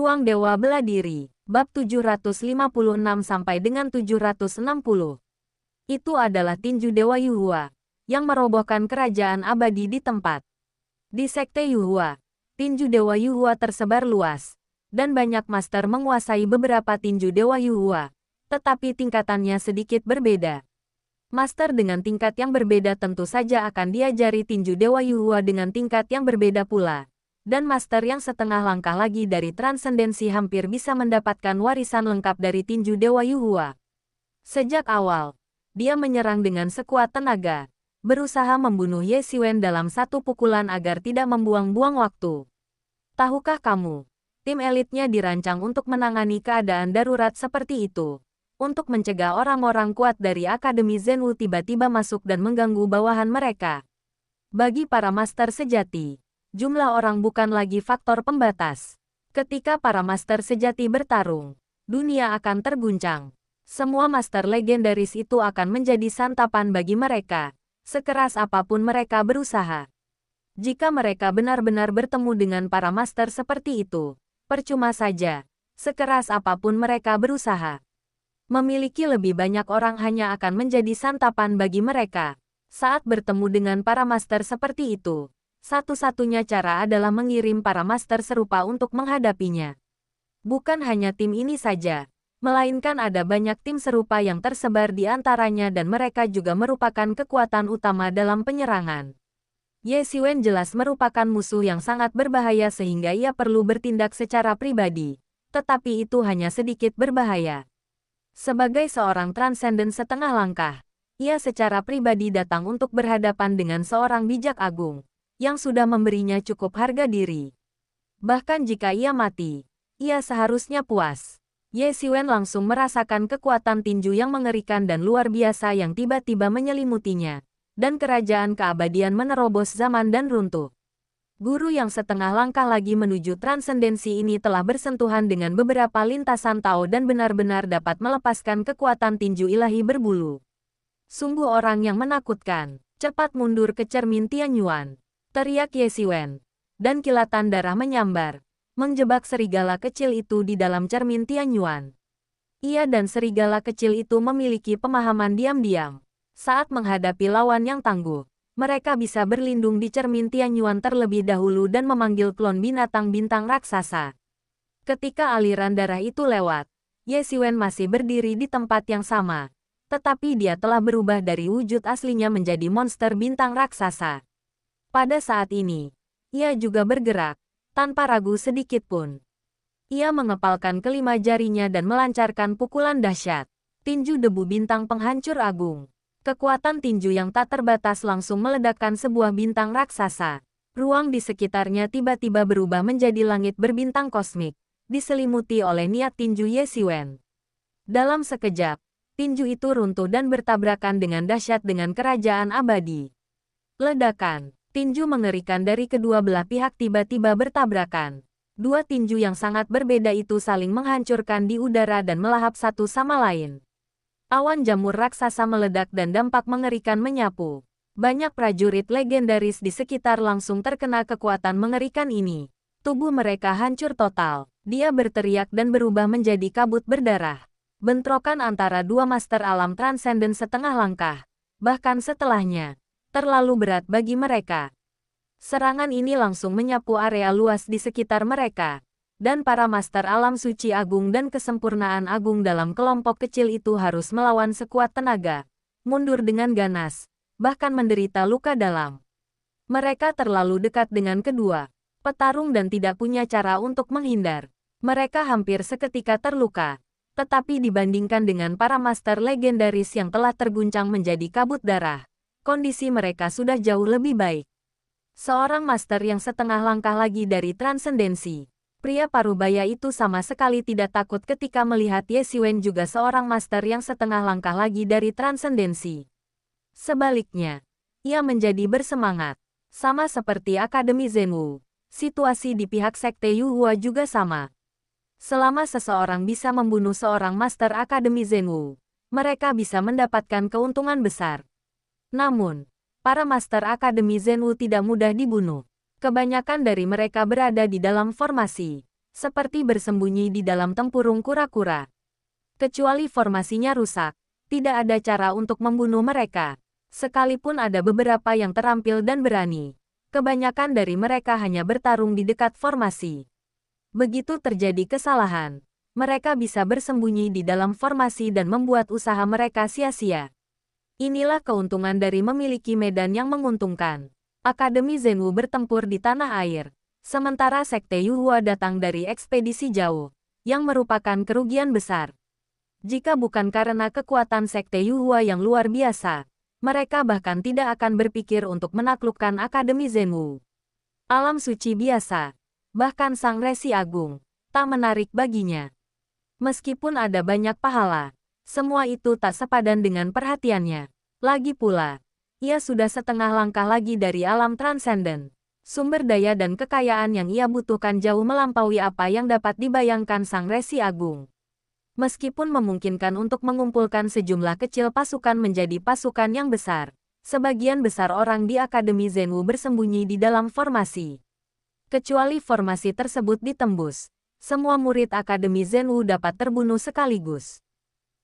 Ruang Dewa Bela Diri, bab 756 sampai dengan 760. Itu adalah tinju Dewa Yuhua, yang merobohkan kerajaan abadi di tempat. Di Sekte Yuhua, tinju Dewa Yuhua tersebar luas, dan banyak master menguasai beberapa tinju Dewa Yuhua, tetapi tingkatannya sedikit berbeda. Master dengan tingkat yang berbeda tentu saja akan diajari tinju Dewa Yuhua dengan tingkat yang berbeda pula. Dan master yang setengah langkah lagi dari transendensi hampir bisa mendapatkan warisan lengkap dari tinju Dewa Yuhua. Sejak awal, dia menyerang dengan sekuat tenaga, berusaha membunuh Ye Xiwen dalam satu pukulan agar tidak membuang-buang waktu. Tahukah kamu, tim elitnya dirancang untuk menangani keadaan darurat seperti itu, untuk mencegah orang-orang kuat dari Akademi Zenwu tiba-tiba masuk dan mengganggu bawahan mereka. Bagi para master sejati, jumlah orang bukan lagi faktor pembatas. Ketika para master sejati bertarung, dunia akan terguncang. Semua master legendaris itu akan menjadi santapan bagi mereka, sekeras apapun mereka berusaha. Jika mereka benar-benar bertemu dengan para master seperti itu, percuma saja, sekeras apapun mereka berusaha. Memiliki lebih banyak orang hanya akan menjadi santapan bagi mereka. Saat bertemu dengan para master seperti itu, satu-satunya cara adalah mengirim para master serupa untuk menghadapinya. Bukan hanya tim ini saja, melainkan ada banyak tim serupa yang tersebar di antaranya dan mereka juga merupakan kekuatan utama dalam penyerangan. Ye Xiwen jelas merupakan musuh yang sangat berbahaya sehingga ia perlu bertindak secara pribadi, tetapi itu hanya sedikit berbahaya. Sebagai seorang transenden setengah langkah, ia secara pribadi datang untuk berhadapan dengan seorang bijak agung yang sudah memberinya cukup harga diri. Bahkan jika ia mati, ia seharusnya puas. Ye Xiwen langsung merasakan kekuatan tinju yang mengerikan dan luar biasa yang tiba-tiba menyelimutinya, dan kerajaan keabadian menerobos zaman dan runtuh. Guru yang setengah langkah lagi menuju transendensi ini telah bersentuhan dengan beberapa lintasan Tao dan benar-benar dapat melepaskan kekuatan tinju ilahi berbulu. Sungguh orang yang menakutkan. Cepat mundur ke cermin Tianyuan, teriak Ye Xiwen, dan kilatan darah menyambar, menjebak serigala kecil itu di dalam cermin Tianyuan. Ia dan serigala kecil itu memiliki pemahaman diam-diam. Saat menghadapi lawan yang tangguh, mereka bisa berlindung di cermin Tianyuan terlebih dahulu dan memanggil klon binatang bintang raksasa. Ketika aliran darah itu lewat, Ye Xiwen masih berdiri di tempat yang sama, tetapi dia telah berubah dari wujud aslinya menjadi monster bintang raksasa. Pada saat ini, ia juga bergerak, tanpa ragu sedikit pun. Ia mengepalkan kelima jarinya dan melancarkan pukulan dahsyat. Tinju debu bintang penghancur agung. Kekuatan tinju yang tak terbatas langsung meledakkan sebuah bintang raksasa. Ruang di sekitarnya tiba-tiba berubah menjadi langit berbintang kosmik, diselimuti oleh niat tinju Ye Xiwen. Dalam sekejap, tinju itu runtuh dan bertabrakan dengan dahsyat dengan kerajaan abadi. Ledakan. Tinju mengerikan dari kedua belah pihak tiba-tiba bertabrakan. Dua tinju yang sangat berbeda itu saling menghancurkan di udara dan melahap satu sama lain. Awan jamur raksasa meledak dan dampak mengerikan menyapu. Banyak prajurit legendaris di sekitar langsung terkena kekuatan mengerikan ini. Tubuh mereka hancur total. Dia berteriak dan berubah menjadi kabut berdarah. Bentrokan antara dua master alam transenden setengah langkah, bahkan setelahnya, terlalu berat bagi mereka. Serangan ini langsung menyapu area luas di sekitar mereka, dan para master alam suci agung dan kesempurnaan agung dalam kelompok kecil itu harus melawan sekuat tenaga, mundur dengan ganas, bahkan menderita luka dalam. Mereka terlalu dekat dengan kedua petarung dan tidak punya cara untuk menghindar. Mereka hampir seketika terluka, tetapi dibandingkan dengan para master legendaris yang telah terguncang menjadi kabut darah, kondisi mereka sudah jauh lebih baik. Seorang master yang setengah langkah lagi dari transendensi. Pria parubaya itu sama sekali tidak takut ketika melihat Ye Xiwen juga seorang master yang setengah langkah lagi dari transendensi. Sebaliknya, ia menjadi bersemangat. Sama seperti Akademi Zenwu, situasi di pihak Sekte Yuhua juga sama. Selama seseorang bisa membunuh seorang master Akademi Zenwu, mereka bisa mendapatkan keuntungan besar. Namun, para master Akademi Zenwu tidak mudah dibunuh. Kebanyakan dari mereka berada di dalam formasi, seperti bersembunyi di dalam tempurung kura-kura. Kecuali formasinya rusak, tidak ada cara untuk membunuh mereka. Sekalipun ada beberapa yang terampil dan berani, kebanyakan dari mereka hanya bertarung di dekat formasi. Begitu terjadi kesalahan, mereka bisa bersembunyi di dalam formasi dan membuat usaha mereka sia-sia. Inilah keuntungan dari memiliki medan yang menguntungkan. Akademi Zenwu bertempur di tanah air, sementara Sekte Yuhua datang dari ekspedisi jauh, yang merupakan kerugian besar. Jika bukan karena kekuatan Sekte Yuhua yang luar biasa, mereka bahkan tidak akan berpikir untuk menaklukkan Akademi Zenwu. Alam suci biasa, bahkan Sang Resi Agung, tak menarik baginya. Meskipun ada banyak pahala, semua itu tak sepadan dengan perhatiannya. Lagi pula, ia sudah setengah langkah lagi dari alam transenden. Sumber daya dan kekayaan yang ia butuhkan jauh melampaui apa yang dapat dibayangkan Sang Resi Agung. Meskipun memungkinkan untuk mengumpulkan sejumlah kecil pasukan menjadi pasukan yang besar, sebagian besar orang di Akademi Zenwu bersembunyi di dalam formasi. Kecuali formasi tersebut ditembus, semua murid Akademi Zenwu dapat terbunuh sekaligus.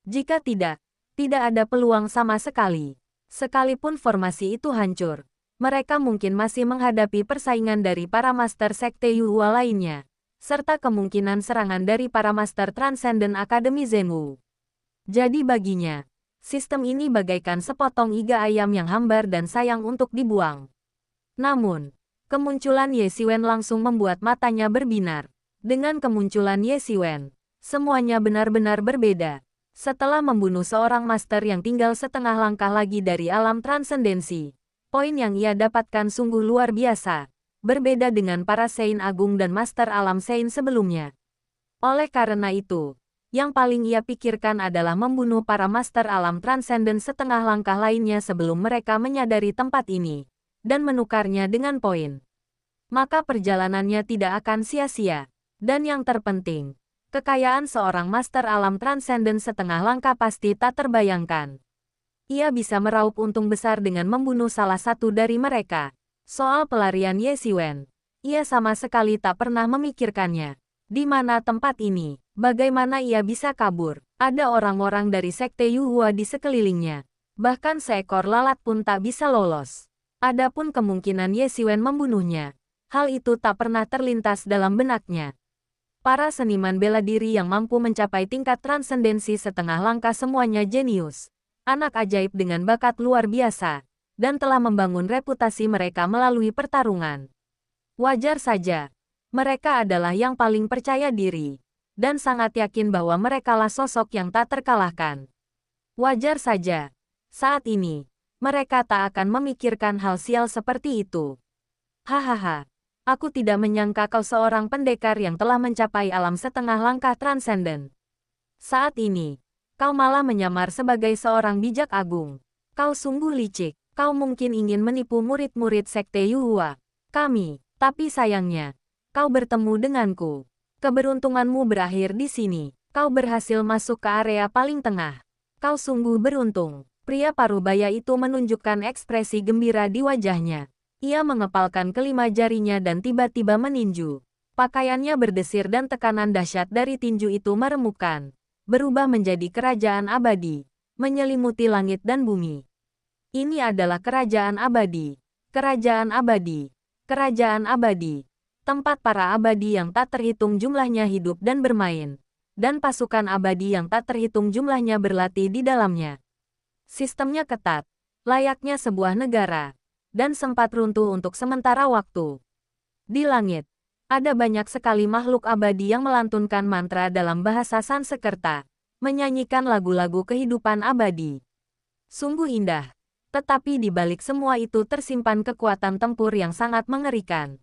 Jika tidak ada peluang sama sekali. Sekalipun formasi itu hancur, mereka mungkin masih menghadapi persaingan dari para Master Sekte Yuhua lainnya, serta kemungkinan serangan dari para Master Transcendent Akademi Zenwu. Jadi baginya, sistem ini bagaikan sepotong iga ayam yang hambar dan sayang untuk dibuang. Namun, kemunculan Ye Xiwen langsung membuat matanya berbinar. Dengan kemunculan Ye Xiwen, semuanya benar-benar berbeda. Setelah membunuh seorang master yang tinggal setengah langkah lagi dari alam transendensi, poin yang ia dapatkan sungguh luar biasa, berbeda dengan para Sein Agung dan Master Alam Sein sebelumnya. Oleh karena itu, yang paling ia pikirkan adalah membunuh para Master Alam Transenden setengah langkah lainnya sebelum mereka menyadari tempat ini, dan menukarnya dengan poin. Maka perjalanannya tidak akan sia-sia. Dan yang terpenting, kekayaan seorang Master Alam Transenden setengah langkah pasti tak terbayangkan. Ia bisa meraup untung besar dengan membunuh salah satu dari mereka. Soal pelarian Ye Xiwen, ia sama sekali tak pernah memikirkannya. Di mana tempat ini? Bagaimana ia bisa kabur? Ada orang-orang dari Sekte Yuhua di sekelilingnya. Bahkan seekor lalat pun tak bisa lolos. Adapun kemungkinan Ye Xiwen membunuhnya, hal itu tak pernah terlintas dalam benaknya. Para seniman bela diri yang mampu mencapai tingkat transendensi setengah langkah semuanya jenius, anak ajaib dengan bakat luar biasa, dan telah membangun reputasi mereka melalui pertarungan. Wajar saja, mereka adalah yang paling percaya diri, dan sangat yakin bahwa merekalah sosok yang tak terkalahkan. Wajar saja, saat ini, mereka tak akan memikirkan hal sial seperti itu. Hahaha. Aku tidak menyangka kau seorang pendekar yang telah mencapai alam setengah langkah transenden. Saat ini, kau malah menyamar sebagai seorang bijak agung. Kau sungguh licik. Kau mungkin ingin menipu murid-murid Sekte Yuhua. Tapi sayangnya, kau bertemu denganku. Keberuntunganmu berakhir di sini. Kau berhasil masuk ke area paling tengah. Kau sungguh beruntung. Pria parubaya itu menunjukkan ekspresi gembira di wajahnya. Ia mengepalkan kelima jarinya dan tiba-tiba meninju. Pakaiannya berdesir dan tekanan dahsyat dari tinju itu meremukkan, berubah menjadi kerajaan abadi, menyelimuti langit dan bumi. Ini adalah kerajaan abadi, kerajaan abadi, kerajaan abadi, tempat para abadi yang tak terhitung jumlahnya hidup dan bermain, dan pasukan abadi yang tak terhitung jumlahnya berlatih di dalamnya. Sistemnya ketat, layaknya sebuah negara, dan sempat runtuh untuk sementara waktu. Di langit, ada banyak sekali makhluk abadi yang melantunkan mantra dalam bahasa Sanskerta, menyanyikan lagu-lagu kehidupan abadi. Sungguh indah, tetapi di balik semua itu tersimpan kekuatan tempur yang sangat mengerikan.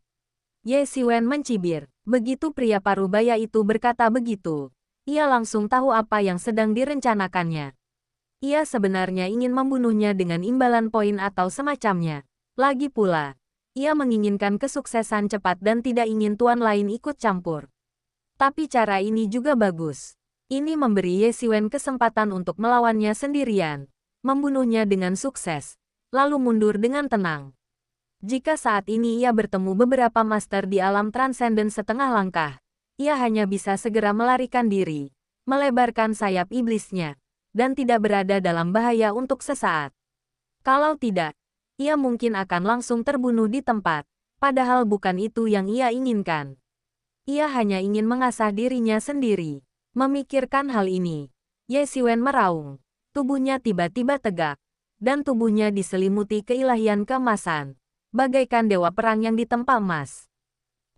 Ye Xiwen mencibir, begitu pria parubaya itu berkata begitu, ia langsung tahu apa yang sedang direncanakannya. Ia sebenarnya ingin membunuhnya dengan imbalan poin atau semacamnya. Lagi pula, ia menginginkan kesuksesan cepat dan tidak ingin tuan lain ikut campur. Tapi cara ini juga bagus. Ini memberi Ye Xiwen kesempatan untuk melawannya sendirian, membunuhnya dengan sukses, lalu mundur dengan tenang. Jika saat ini ia bertemu beberapa master di alam transenden setengah langkah, ia hanya bisa segera melarikan diri, melebarkan sayap iblisnya, dan tidak berada dalam bahaya untuk sesaat. Kalau tidak, ia mungkin akan langsung terbunuh di tempat, padahal bukan itu yang ia inginkan. Ia hanya ingin mengasah dirinya sendiri. Memikirkan hal ini, Ye Xiwen meraung. Tubuhnya tiba-tiba tegak, dan tubuhnya diselimuti keilahian keemasan, bagaikan dewa perang yang ditempa emas.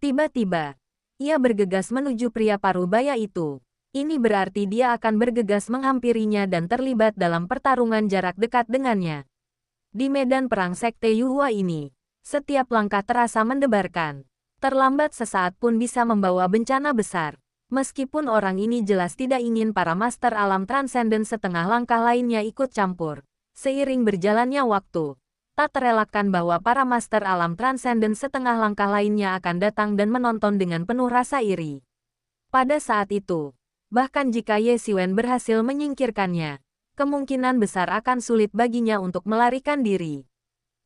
Tiba-tiba, ia bergegas menuju pria parubaya itu. Ini berarti dia akan bergegas menghampirinya dan terlibat dalam pertarungan jarak dekat dengannya. Di medan perang Sekte Yuhua ini, setiap langkah terasa mendebarkan. Terlambat sesaat pun bisa membawa bencana besar. Meskipun orang ini jelas tidak ingin para master alam transenden setengah langkah lainnya ikut campur. Seiring berjalannya waktu, tak terelakkan bahwa para master alam transenden setengah langkah lainnya akan datang dan menonton dengan penuh rasa iri. Pada saat itu, bahkan jika Ye Xiwen berhasil menyingkirkannya, kemungkinan besar akan sulit baginya untuk melarikan diri.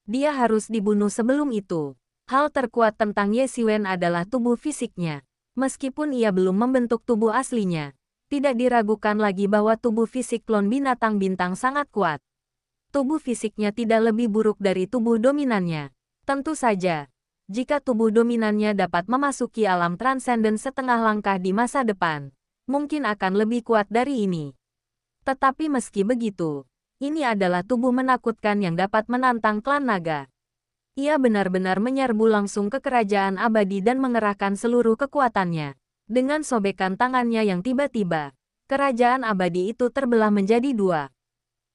Dia harus dibunuh sebelum itu. Hal terkuat tentang Ye Xiwen adalah tubuh fisiknya. Meskipun ia belum membentuk tubuh aslinya, tidak diragukan lagi bahwa tubuh fisik klon binatang bintang sangat kuat. Tubuh fisiknya tidak lebih buruk dari tubuh dominannya. Tentu saja, jika tubuh dominannya dapat memasuki alam transenden setengah langkah di masa depan, mungkin akan lebih kuat dari ini. Tetapi meski begitu, ini adalah tubuh menakutkan yang dapat menantang klan naga. Ia benar-benar menyerbu langsung ke kerajaan abadi dan mengerahkan seluruh kekuatannya. Dengan sobekan tangannya yang tiba-tiba, kerajaan abadi itu terbelah menjadi dua.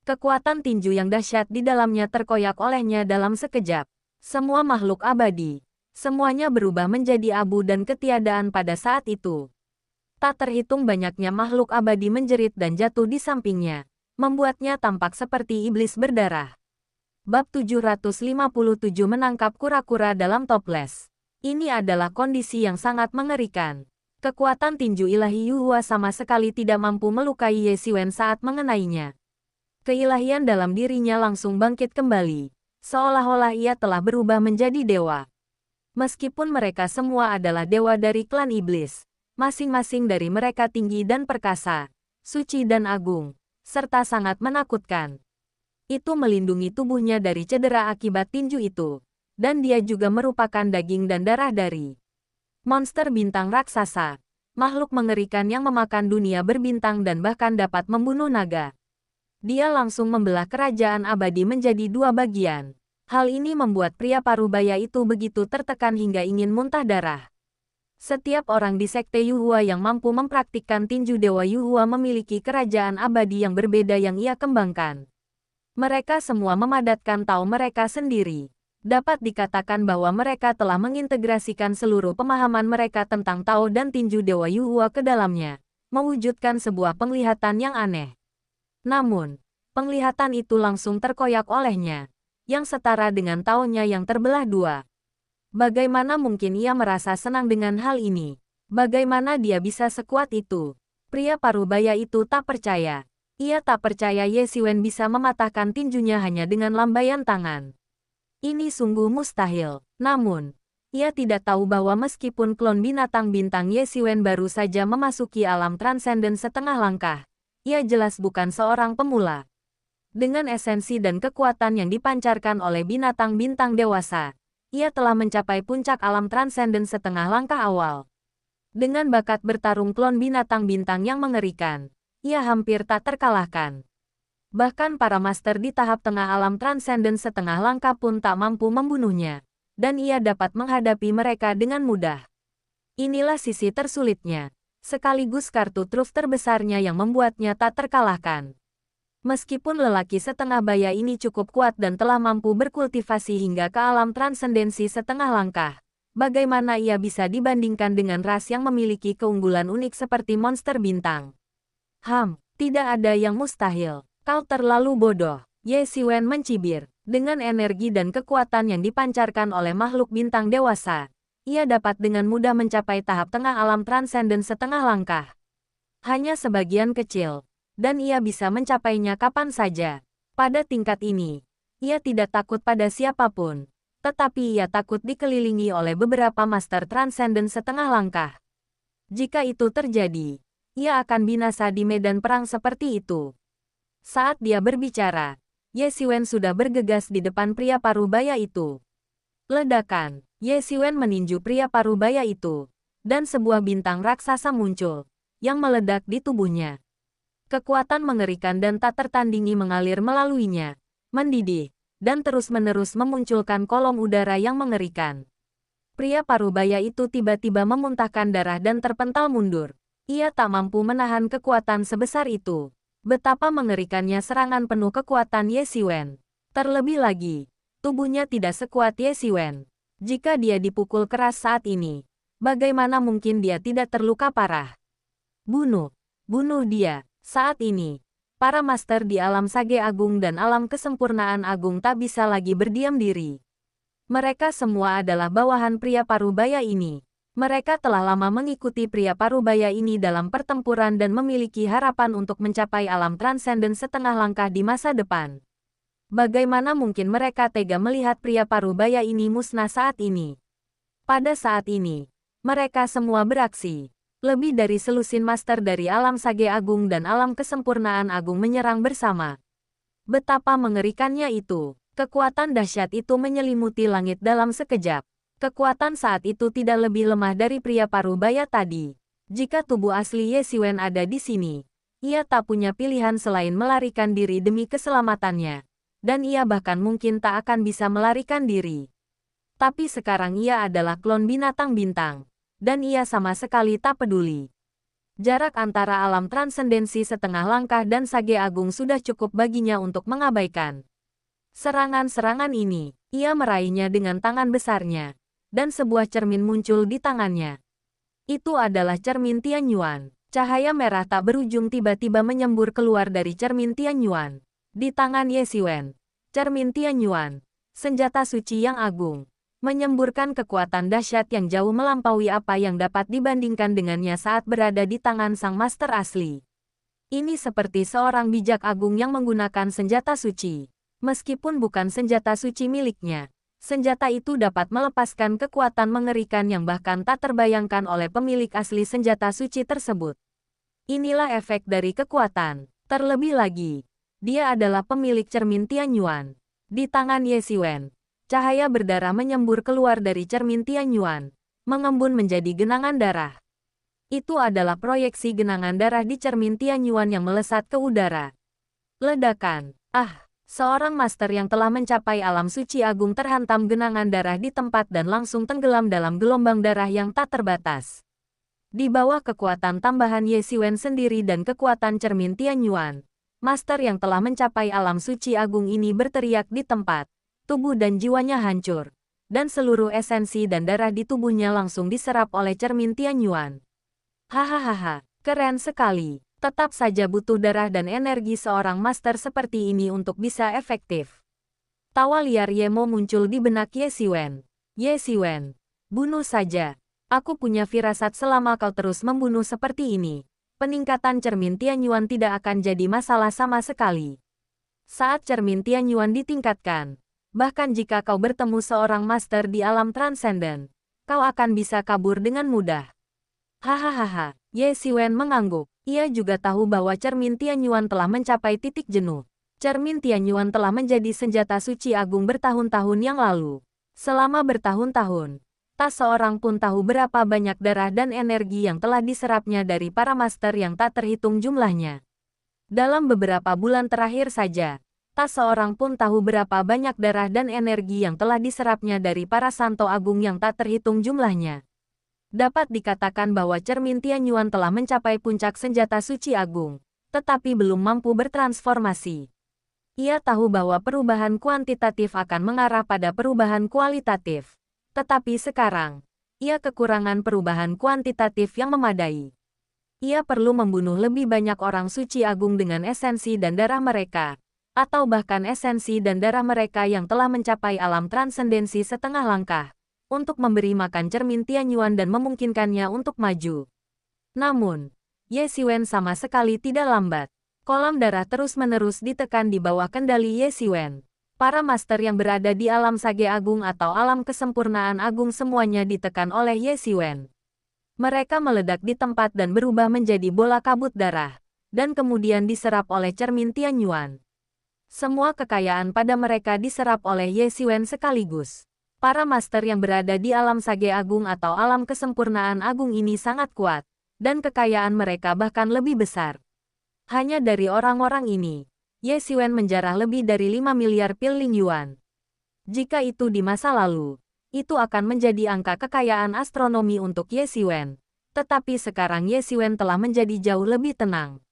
Kekuatan tinju yang dahsyat di dalamnya terkoyak olehnya dalam sekejap. Semua makhluk abadi, semuanya berubah menjadi abu dan ketiadaan pada saat itu. Tak terhitung banyaknya makhluk abadi menjerit dan jatuh di sampingnya, membuatnya tampak seperti iblis berdarah. Bab 757 menangkap kura-kura dalam toples. Ini adalah kondisi yang sangat mengerikan. Kekuatan tinju ilahi Yuhua sama sekali tidak mampu melukai Ye Xiwen saat mengenainya. Keilahian dalam dirinya langsung bangkit kembali, seolah-olah ia telah berubah menjadi dewa. Meskipun mereka semua adalah dewa dari klan iblis, masing-masing dari mereka tinggi dan perkasa, suci dan agung, serta sangat menakutkan. Itu melindungi tubuhnya dari cedera akibat tinju itu, dan dia juga merupakan daging dan darah dari monster bintang raksasa, makhluk mengerikan yang memakan dunia berbintang dan bahkan dapat membunuh naga. Dia langsung membelah kerajaan abadi menjadi dua bagian. Hal ini membuat pria parubaya itu begitu tertekan hingga ingin muntah darah. Setiap orang di Sekte Yuhua yang mampu mempraktikkan tinju Dewa Yuhua memiliki kerajaan abadi yang berbeda yang ia kembangkan. Mereka semua memadatkan Tao mereka sendiri. Dapat dikatakan bahwa mereka telah mengintegrasikan seluruh pemahaman mereka tentang Tao dan tinju Dewa Yuhua ke dalamnya, mewujudkan sebuah penglihatan yang aneh. Namun, penglihatan itu langsung terkoyak olehnya, yang setara dengan Tao-nya yang terbelah dua. Bagaimana mungkin ia merasa senang dengan hal ini? Bagaimana dia bisa sekuat itu? Pria parubaya itu tak percaya. Ia tak percaya Ye Xiwen bisa mematahkan tinjunya hanya dengan lambaian tangan. Ini sungguh mustahil. Namun, ia tidak tahu bahwa meskipun klon binatang bintang Ye Xiwen baru saja memasuki alam transenden setengah langkah, ia jelas bukan seorang pemula. Dengan esensi dan kekuatan yang dipancarkan oleh binatang bintang dewasa, ia telah mencapai puncak alam transenden setengah langkah awal. Dengan bakat bertarung klon binatang bintang yang mengerikan, ia hampir tak terkalahkan. Bahkan para master di tahap tengah alam transenden setengah langkah pun tak mampu membunuhnya, dan ia dapat menghadapi mereka dengan mudah. Inilah sisi tersulitnya, sekaligus kartu truf terbesarnya yang membuatnya tak terkalahkan. Meskipun lelaki setengah baya ini cukup kuat dan telah mampu berkultivasi hingga ke alam transendensi setengah langkah, bagaimana ia bisa dibandingkan dengan ras yang memiliki keunggulan unik seperti monster bintang? Tidak ada yang mustahil. Kau terlalu bodoh. Ye Xiwen mencibir. Dengan energi dan kekuatan yang dipancarkan oleh makhluk bintang dewasa, ia dapat dengan mudah mencapai tahap tengah alam transenden setengah langkah. Hanya sebagian kecil, dan ia bisa mencapainya kapan saja. Pada tingkat ini, ia tidak takut pada siapapun, tetapi ia takut dikelilingi oleh beberapa master transenden setengah langkah. Jika itu terjadi, ia akan binasa di medan perang seperti itu. Saat dia berbicara, Ye Xiwen sudah bergegas di depan pria parubaya itu. Ledakan, Ye Xiwen meninju pria parubaya itu, dan sebuah bintang raksasa muncul, yang meledak di tubuhnya. Kekuatan mengerikan dan tak tertandingi mengalir melaluinya, mendidih, dan terus-menerus memunculkan kolom udara yang mengerikan. Pria parubaya itu tiba-tiba memuntahkan darah dan terpental mundur. Ia tak mampu menahan kekuatan sebesar itu. Betapa mengerikannya serangan penuh kekuatan Ye Xiwen. Terlebih lagi, tubuhnya tidak sekuat Ye Xiwen. Jika dia dipukul keras saat ini, bagaimana mungkin dia tidak terluka parah? Bunuh! Bunuh dia! Saat ini, para master di alam Sage Agung dan alam kesempurnaan agung tak bisa lagi berdiam diri. Mereka semua adalah bawahan pria parubaya ini. Mereka telah lama mengikuti pria parubaya ini dalam pertempuran dan memiliki harapan untuk mencapai alam transenden setengah langkah di masa depan. Bagaimana mungkin mereka tega melihat pria parubaya ini musnah saat ini? Pada saat ini, mereka semua beraksi. Lebih dari selusin master dari alam Sage Agung dan alam kesempurnaan agung menyerang bersama. Betapa mengerikannya itu. Kekuatan dahsyat itu menyelimuti langit dalam sekejap. Kekuatan saat itu tidak lebih lemah dari pria parubaya tadi. Jika tubuh asli Ye Xiwen ada di sini, ia tak punya pilihan selain melarikan diri demi keselamatannya. Dan ia bahkan mungkin tak akan bisa melarikan diri. Tapi sekarang ia adalah klon binatang bintang. Dan ia sama sekali tak peduli. Jarak antara alam transendensi setengah langkah dan Sage Agung sudah cukup baginya untuk mengabaikan serangan-serangan ini. Ia meraihnya dengan tangan besarnya, dan sebuah cermin muncul di tangannya. Itu adalah cermin Tianyuan. Cahaya merah tak berujung tiba-tiba menyembur keluar dari cermin Tianyuan. Di tangan Ye Xiwen, cermin Tianyuan, senjata suci yang agung, menyemburkan kekuatan dahsyat yang jauh melampaui apa yang dapat dibandingkan dengannya saat berada di tangan sang master asli. Ini seperti seorang bijak agung yang menggunakan senjata suci. Meskipun bukan senjata suci miliknya, senjata itu dapat melepaskan kekuatan mengerikan yang bahkan tak terbayangkan oleh pemilik asli senjata suci tersebut. Inilah efek dari kekuatan. Terlebih lagi, dia adalah pemilik cermin Tianyuan. Di tangan Ye Xiwen, cahaya berdarah menyembur keluar dari cermin Tianyuan, mengembun menjadi genangan darah. Itu adalah proyeksi genangan darah di cermin Tianyuan yang melesat ke udara. Ledakan. Seorang master yang telah mencapai alam suci agung terhantam genangan darah di tempat dan langsung tenggelam dalam gelombang darah yang tak terbatas. Di bawah kekuatan tambahan Ye Xiwen sendiri dan kekuatan cermin Tianyuan, master yang telah mencapai alam suci agung ini berteriak di tempat. Tubuh dan jiwanya hancur, dan seluruh esensi dan darah di tubuhnya langsung diserap oleh cermin Tianyuan. Hahaha, keren sekali. Tetap saja butuh darah dan energi seorang master seperti ini untuk bisa efektif. Tawa liar Yemo muncul di benak Ye Xiwen. Ye Xiwen, bunuh saja. Aku punya firasat selama kau terus membunuh seperti ini, peningkatan cermin Tianyuan tidak akan jadi masalah sama sekali. Saat cermin Tianyuan ditingkatkan, bahkan jika kau bertemu seorang master di alam transenden, kau akan bisa kabur dengan mudah. Hahaha, Ye Xiwen mengangguk. Ia juga tahu bahwa cermin Tianyuan telah mencapai titik jenuh. Cermin Tianyuan telah menjadi senjata suci agung bertahun-tahun yang lalu. Selama bertahun-tahun, tak seorang pun tahu berapa banyak darah dan energi yang telah diserapnya dari para master yang tak terhitung jumlahnya. Dalam beberapa bulan terakhir saja, tak seorang pun tahu berapa banyak darah dan energi yang telah diserapnya dari para santo agung yang tak terhitung jumlahnya. Dapat dikatakan bahwa cermin Tianyuan telah mencapai puncak senjata suci agung, tetapi belum mampu bertransformasi. Ia tahu bahwa perubahan kuantitatif akan mengarah pada perubahan kualitatif. Tetapi sekarang, ia kekurangan perubahan kuantitatif yang memadai. Ia perlu membunuh lebih banyak orang suci agung dengan esensi dan darah mereka, atau bahkan esensi dan darah mereka yang telah mencapai alam transendensi setengah langkah, untuk memberi makan cermin Tianyuan dan memungkinkannya untuk maju. Namun, Ye Xiwen sama sekali tidak lambat. Kolam darah terus-menerus ditekan di bawah kendali Ye Xiwen. Para master yang berada di alam Sage Agung atau alam kesempurnaan agung semuanya ditekan oleh Ye Xiwen. Mereka meledak di tempat dan berubah menjadi bola kabut darah, dan kemudian diserap oleh cermin Tianyuan. Semua kekayaan pada mereka diserap oleh Ye Xiwen sekaligus. Para master yang berada di alam Sage Agung atau alam kesempurnaan agung ini sangat kuat, dan kekayaan mereka bahkan lebih besar. Hanya dari orang-orang ini, Ye Xiwen menjarah lebih dari 5 miliar pil Ling Yuan. Jika itu di masa lalu, itu akan menjadi angka kekayaan astronomi untuk Ye Xiwen. Tetapi sekarang Ye Xiwen telah menjadi jauh lebih tenang.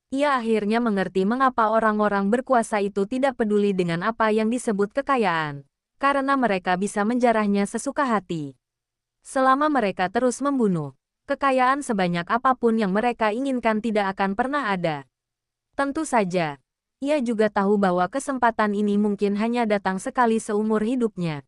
Ia akhirnya mengerti mengapa orang-orang berkuasa itu tidak peduli dengan apa yang disebut kekayaan. Karena mereka bisa menjarahnya sesuka hati. Selama mereka terus membunuh, kekayaan sebanyak apapun yang mereka inginkan tidak akan pernah ada. Tentu saja, ia juga tahu bahwa kesempatan ini mungkin hanya datang sekali seumur hidupnya.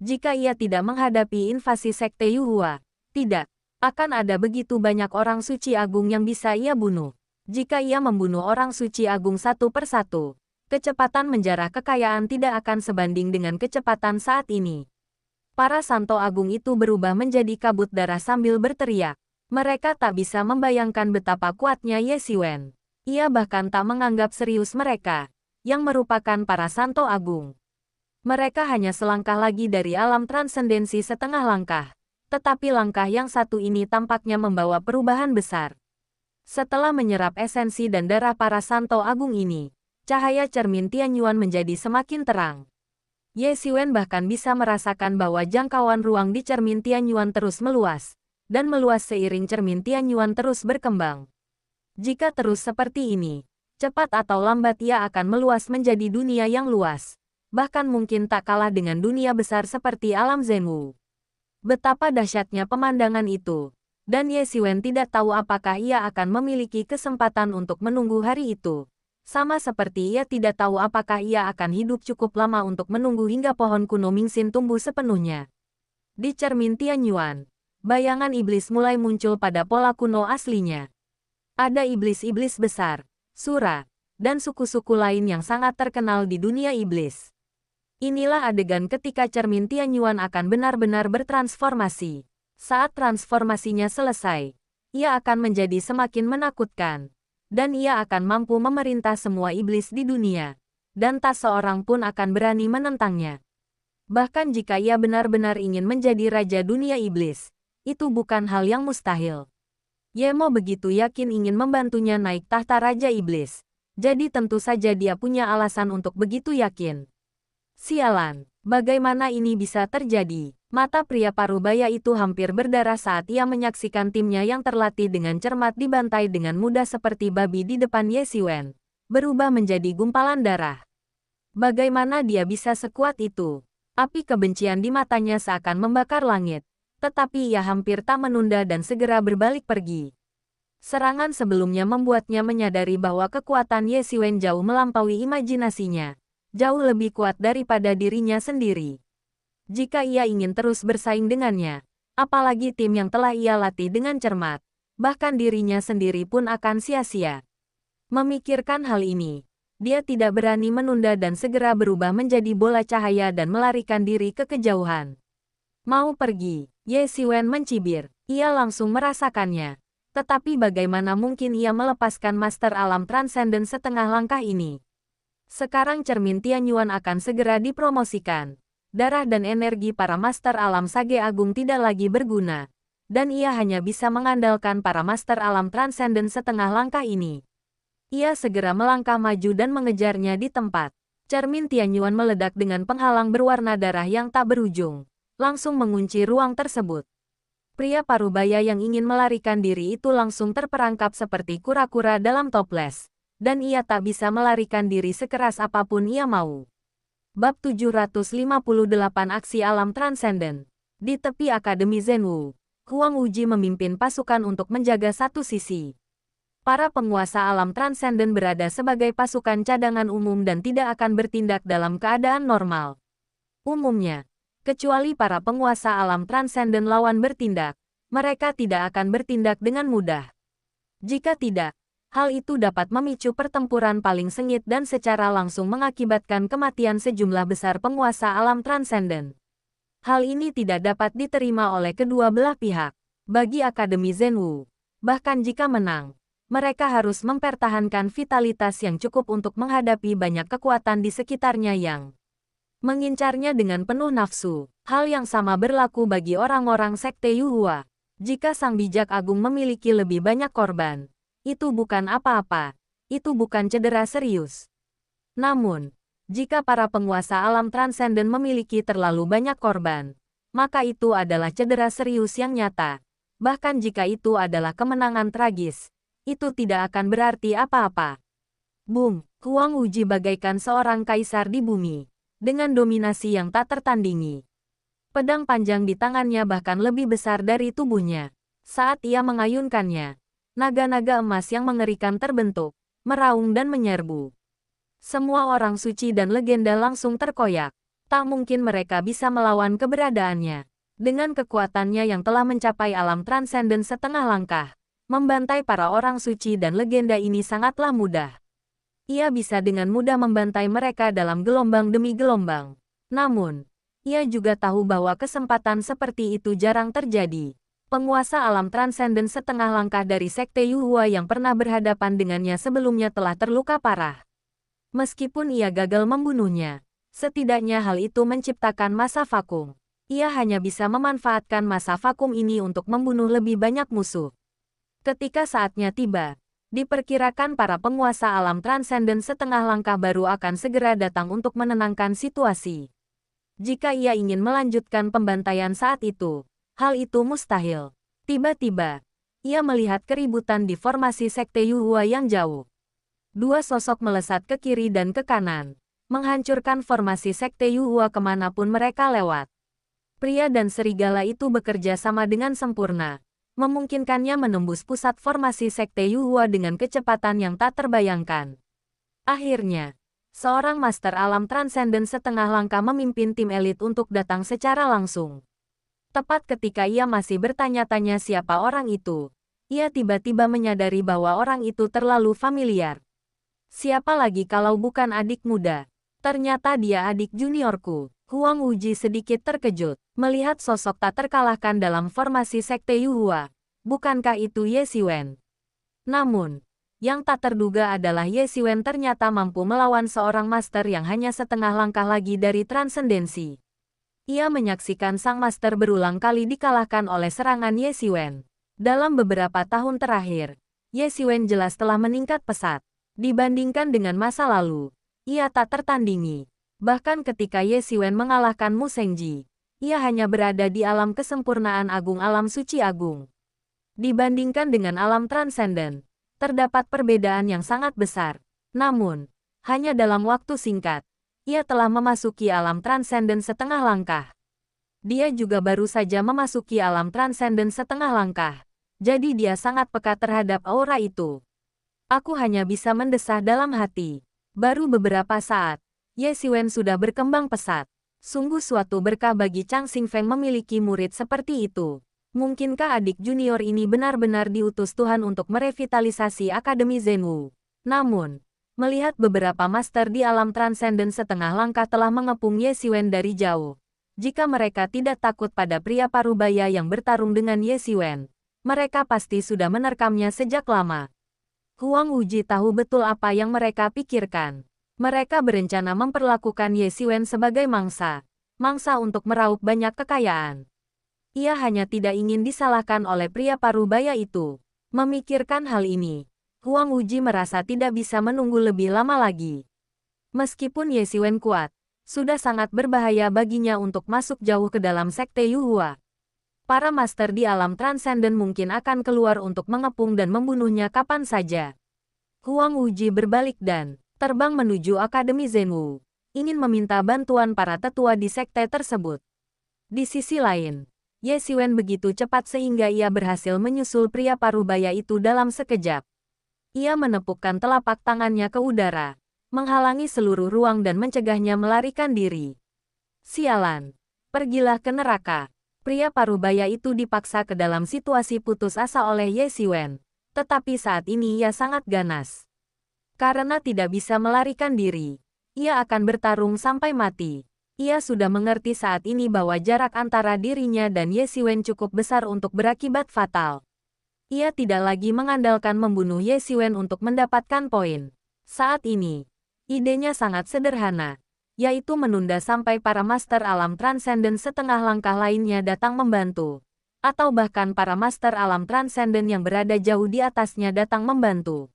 Jika ia tidak menghadapi invasi Sekte Yuhua, tidak akan ada begitu banyak orang suci agung yang bisa ia bunuh. Jika ia membunuh orang suci agung satu persatu, kecepatan menjarah kekayaan tidak akan sebanding dengan kecepatan saat ini. Para santo agung itu berubah menjadi kabut darah sambil berteriak. Mereka tak bisa membayangkan betapa kuatnya Ye Xiwen. Ia bahkan tak menganggap serius mereka, yang merupakan para santo agung. Mereka hanya selangkah lagi dari alam transendensi setengah langkah. Tetapi langkah yang satu ini tampaknya membawa perubahan besar. Setelah menyerap esensi dan darah para santo agung ini, cahaya cermin Tianyuan menjadi semakin terang. Ye Xiwen bahkan bisa merasakan bahwa jangkauan ruang di cermin Tianyuan terus meluas, dan meluas seiring cermin Tianyuan terus berkembang. Jika terus seperti ini, cepat atau lambat ia akan meluas menjadi dunia yang luas, bahkan mungkin tak kalah dengan dunia besar seperti alam Zhenwu. Betapa dahsyatnya pemandangan itu, dan Ye Xiwen tidak tahu apakah ia akan memiliki kesempatan untuk menunggu hari itu. Sama seperti ia tidak tahu apakah ia akan hidup cukup lama untuk menunggu hingga pohon kuno Mingxin tumbuh sepenuhnya. Di cermin Tianyuan, bayangan iblis mulai muncul pada pola kuno aslinya. Ada iblis-iblis besar, sura, dan suku-suku lain yang sangat terkenal di dunia iblis. Inilah adegan ketika cermin Tianyuan akan benar-benar bertransformasi. Saat transformasinya selesai, ia akan menjadi semakin menakutkan. Dan ia akan mampu memerintah semua iblis di dunia, dan tak seorang pun akan berani menentangnya. Bahkan jika ia benar-benar ingin menjadi raja dunia iblis, itu bukan hal yang mustahil. Ye Mo begitu yakin ingin membantunya naik tahta raja iblis, jadi tentu saja dia punya alasan untuk begitu yakin. Sialan, bagaimana ini bisa terjadi? Mata pria parubaya itu hampir berdarah saat ia menyaksikan timnya yang terlatih dengan cermat dibantai dengan mudah seperti babi di depan Ye Xiwen, berubah menjadi gumpalan darah. Bagaimana dia bisa sekuat itu? Api kebencian di matanya seakan membakar langit, tetapi ia hampir tak menunda dan segera berbalik pergi. Serangan sebelumnya membuatnya menyadari bahwa kekuatan Ye Xiwen jauh melampaui imajinasinya, jauh lebih kuat daripada dirinya sendiri. Jika ia ingin terus bersaing dengannya, apalagi tim yang telah ia latih dengan cermat, bahkan dirinya sendiri pun akan sia-sia. Memikirkan hal ini, dia tidak berani menunda dan segera berubah menjadi bola cahaya dan melarikan diri ke kejauhan. Mau pergi, Ye Xiwen mencibir, ia langsung merasakannya. Tetapi bagaimana mungkin ia melepaskan master alam transenden setengah langkah ini? Sekarang cermin Tianyuan akan segera dipromosikan. Darah dan energi para master alam Sage Agung tidak lagi berguna, dan ia hanya bisa mengandalkan para master alam transenden setengah langkah ini. Ia segera melangkah maju dan mengejarnya di tempat. Cermin Tianyuan meledak dengan penghalang berwarna darah yang tak berujung, langsung mengunci ruang tersebut. Pria parubaya yang ingin melarikan diri itu langsung terperangkap seperti kura-kura dalam toples, dan ia tak bisa melarikan diri sekeras apapun ia mau. Bab 758 Aksi Alam Transenden. Di tepi Akademi Zhenwu, Huang Wuji memimpin pasukan untuk menjaga satu sisi. Para penguasa alam transenden berada sebagai pasukan cadangan umum dan tidak akan bertindak dalam keadaan normal. Umumnya, kecuali para penguasa alam transenden lawan bertindak, mereka tidak akan bertindak dengan mudah. Jika tidak, hal itu dapat memicu pertempuran paling sengit dan secara langsung mengakibatkan kematian sejumlah besar penguasa alam transenden. Hal ini tidak dapat diterima oleh kedua belah pihak. Bagi Akademi Zenwu, bahkan jika menang, mereka harus mempertahankan vitalitas yang cukup untuk menghadapi banyak kekuatan di sekitarnya yang mengincarnya dengan penuh nafsu. Hal yang sama berlaku bagi orang-orang Sekte Yuhua. Jika Sang Bijak Agung memiliki lebih banyak korban, itu bukan apa-apa. Itu bukan cedera serius. Namun, jika para penguasa alam transenden memiliki terlalu banyak korban, maka itu adalah cedera serius yang nyata. Bahkan jika itu adalah kemenangan tragis, itu tidak akan berarti apa-apa. Boom! Huang Wuji bagaikan seorang kaisar di bumi, dengan dominasi yang tak tertandingi. Pedang panjang di tangannya bahkan lebih besar dari tubuhnya. Saat ia mengayunkannya, naga-naga emas yang mengerikan terbentuk, meraung dan menyerbu. Semua orang suci dan legenda langsung terkoyak. Tak mungkin mereka bisa melawan keberadaannya. Dengan kekuatannya yang telah mencapai alam transenden setengah langkah, membantai para orang suci dan legenda ini sangatlah mudah. Ia bisa dengan mudah membantai mereka dalam gelombang demi gelombang. Namun, ia juga tahu bahwa kesempatan seperti itu jarang terjadi. Penguasa alam transenden setengah langkah dari Sekte Yuhua yang pernah berhadapan dengannya sebelumnya telah terluka parah. Meskipun ia gagal membunuhnya, setidaknya hal itu menciptakan masa vakum. Ia hanya bisa memanfaatkan masa vakum ini untuk membunuh lebih banyak musuh. Ketika saatnya tiba, diperkirakan para penguasa alam transenden setengah langkah baru akan segera datang untuk menenangkan situasi. Jika ia ingin melanjutkan pembantaian saat itu, hal itu mustahil. Tiba-tiba, ia melihat keributan di formasi Sekte Yuhua yang jauh. Dua sosok melesat ke kiri dan ke kanan, menghancurkan formasi Sekte Yuhua kemanapun mereka lewat. Pria dan serigala itu bekerja sama dengan sempurna, memungkinkannya menembus pusat formasi Sekte Yuhua dengan kecepatan yang tak terbayangkan. Akhirnya, seorang master alam transenden setengah langkah memimpin tim elit untuk datang secara langsung. Tepat ketika ia masih bertanya-tanya siapa orang itu, ia tiba-tiba menyadari bahwa orang itu terlalu familiar. Siapa lagi kalau bukan adik muda? Ternyata dia adik juniorku. Huang Wuji sedikit terkejut, melihat sosok tak terkalahkan dalam formasi Sekte Yuhua. Bukankah itu Ye Xiwen? Namun, yang tak terduga adalah Ye Xiwen ternyata mampu melawan seorang master yang hanya setengah langkah lagi dari transendensi. Ia menyaksikan sang master berulang kali dikalahkan oleh serangan Ye Xiwen. Dalam beberapa tahun terakhir, Ye Xiwen jelas telah meningkat pesat. Dibandingkan dengan masa lalu, ia tak tertandingi. Bahkan ketika Ye Xiwen mengalahkan Mu Shengji, ia hanya berada di alam kesempurnaan agung alam suci agung. Dibandingkan dengan alam transenden, terdapat perbedaan yang sangat besar. Namun, hanya dalam waktu singkat, ia telah memasuki alam transenden setengah langkah. Dia juga baru saja memasuki alam transenden setengah langkah. Jadi dia sangat peka terhadap aura itu. Aku hanya bisa mendesah dalam hati. Baru beberapa saat, Ye Xiwen sudah berkembang pesat. Sungguh suatu berkah bagi Chang Xingfeng memiliki murid seperti itu. Mungkinkah adik junior ini benar-benar diutus Tuhan untuk merevitalisasi Akademi Zenwu? Namun, melihat beberapa master di alam transenden setengah langkah telah mengepung Ye Xiwen dari jauh. Jika mereka tidak takut pada pria parubaya yang bertarung dengan Ye Xiwen, mereka pasti sudah menerkamnya sejak lama. Huang Wuji tahu betul apa yang mereka pikirkan. Mereka berencana memperlakukan Ye Xiwen sebagai mangsa. Mangsa untuk meraup banyak kekayaan. Ia hanya tidak ingin disalahkan oleh pria parubaya itu. Memikirkan hal ini, Huang Wuji merasa tidak bisa menunggu lebih lama lagi. Meskipun Ye Xiwen kuat, sudah sangat berbahaya baginya untuk masuk jauh ke dalam Sekte Yuhua. Para master di alam transenden mungkin akan keluar untuk mengepung dan membunuhnya kapan saja. Huang Wuji berbalik dan terbang menuju Akademi Zenwu, ingin meminta bantuan para tetua di sekte tersebut. Di sisi lain, Ye Xiwen begitu cepat sehingga ia berhasil menyusul pria parubaya itu dalam sekejap. Ia menepukkan telapak tangannya ke udara, menghalangi seluruh ruang dan mencegahnya melarikan diri. Sialan, pergilah ke neraka. Pria parubaya itu dipaksa ke dalam situasi putus asa oleh Ye Xiwen, tetapi saat ini ia sangat ganas. Karena tidak bisa melarikan diri, ia akan bertarung sampai mati. Ia sudah mengerti saat ini bahwa jarak antara dirinya dan Ye Xiwen cukup besar untuk berakibat fatal. Ia tidak lagi mengandalkan membunuh Ye Xiwen untuk mendapatkan poin. Saat ini, idenya sangat sederhana, yaitu menunda sampai para master alam transenden setengah langkah lainnya datang membantu. Atau bahkan para master alam transenden yang berada jauh di atasnya datang membantu.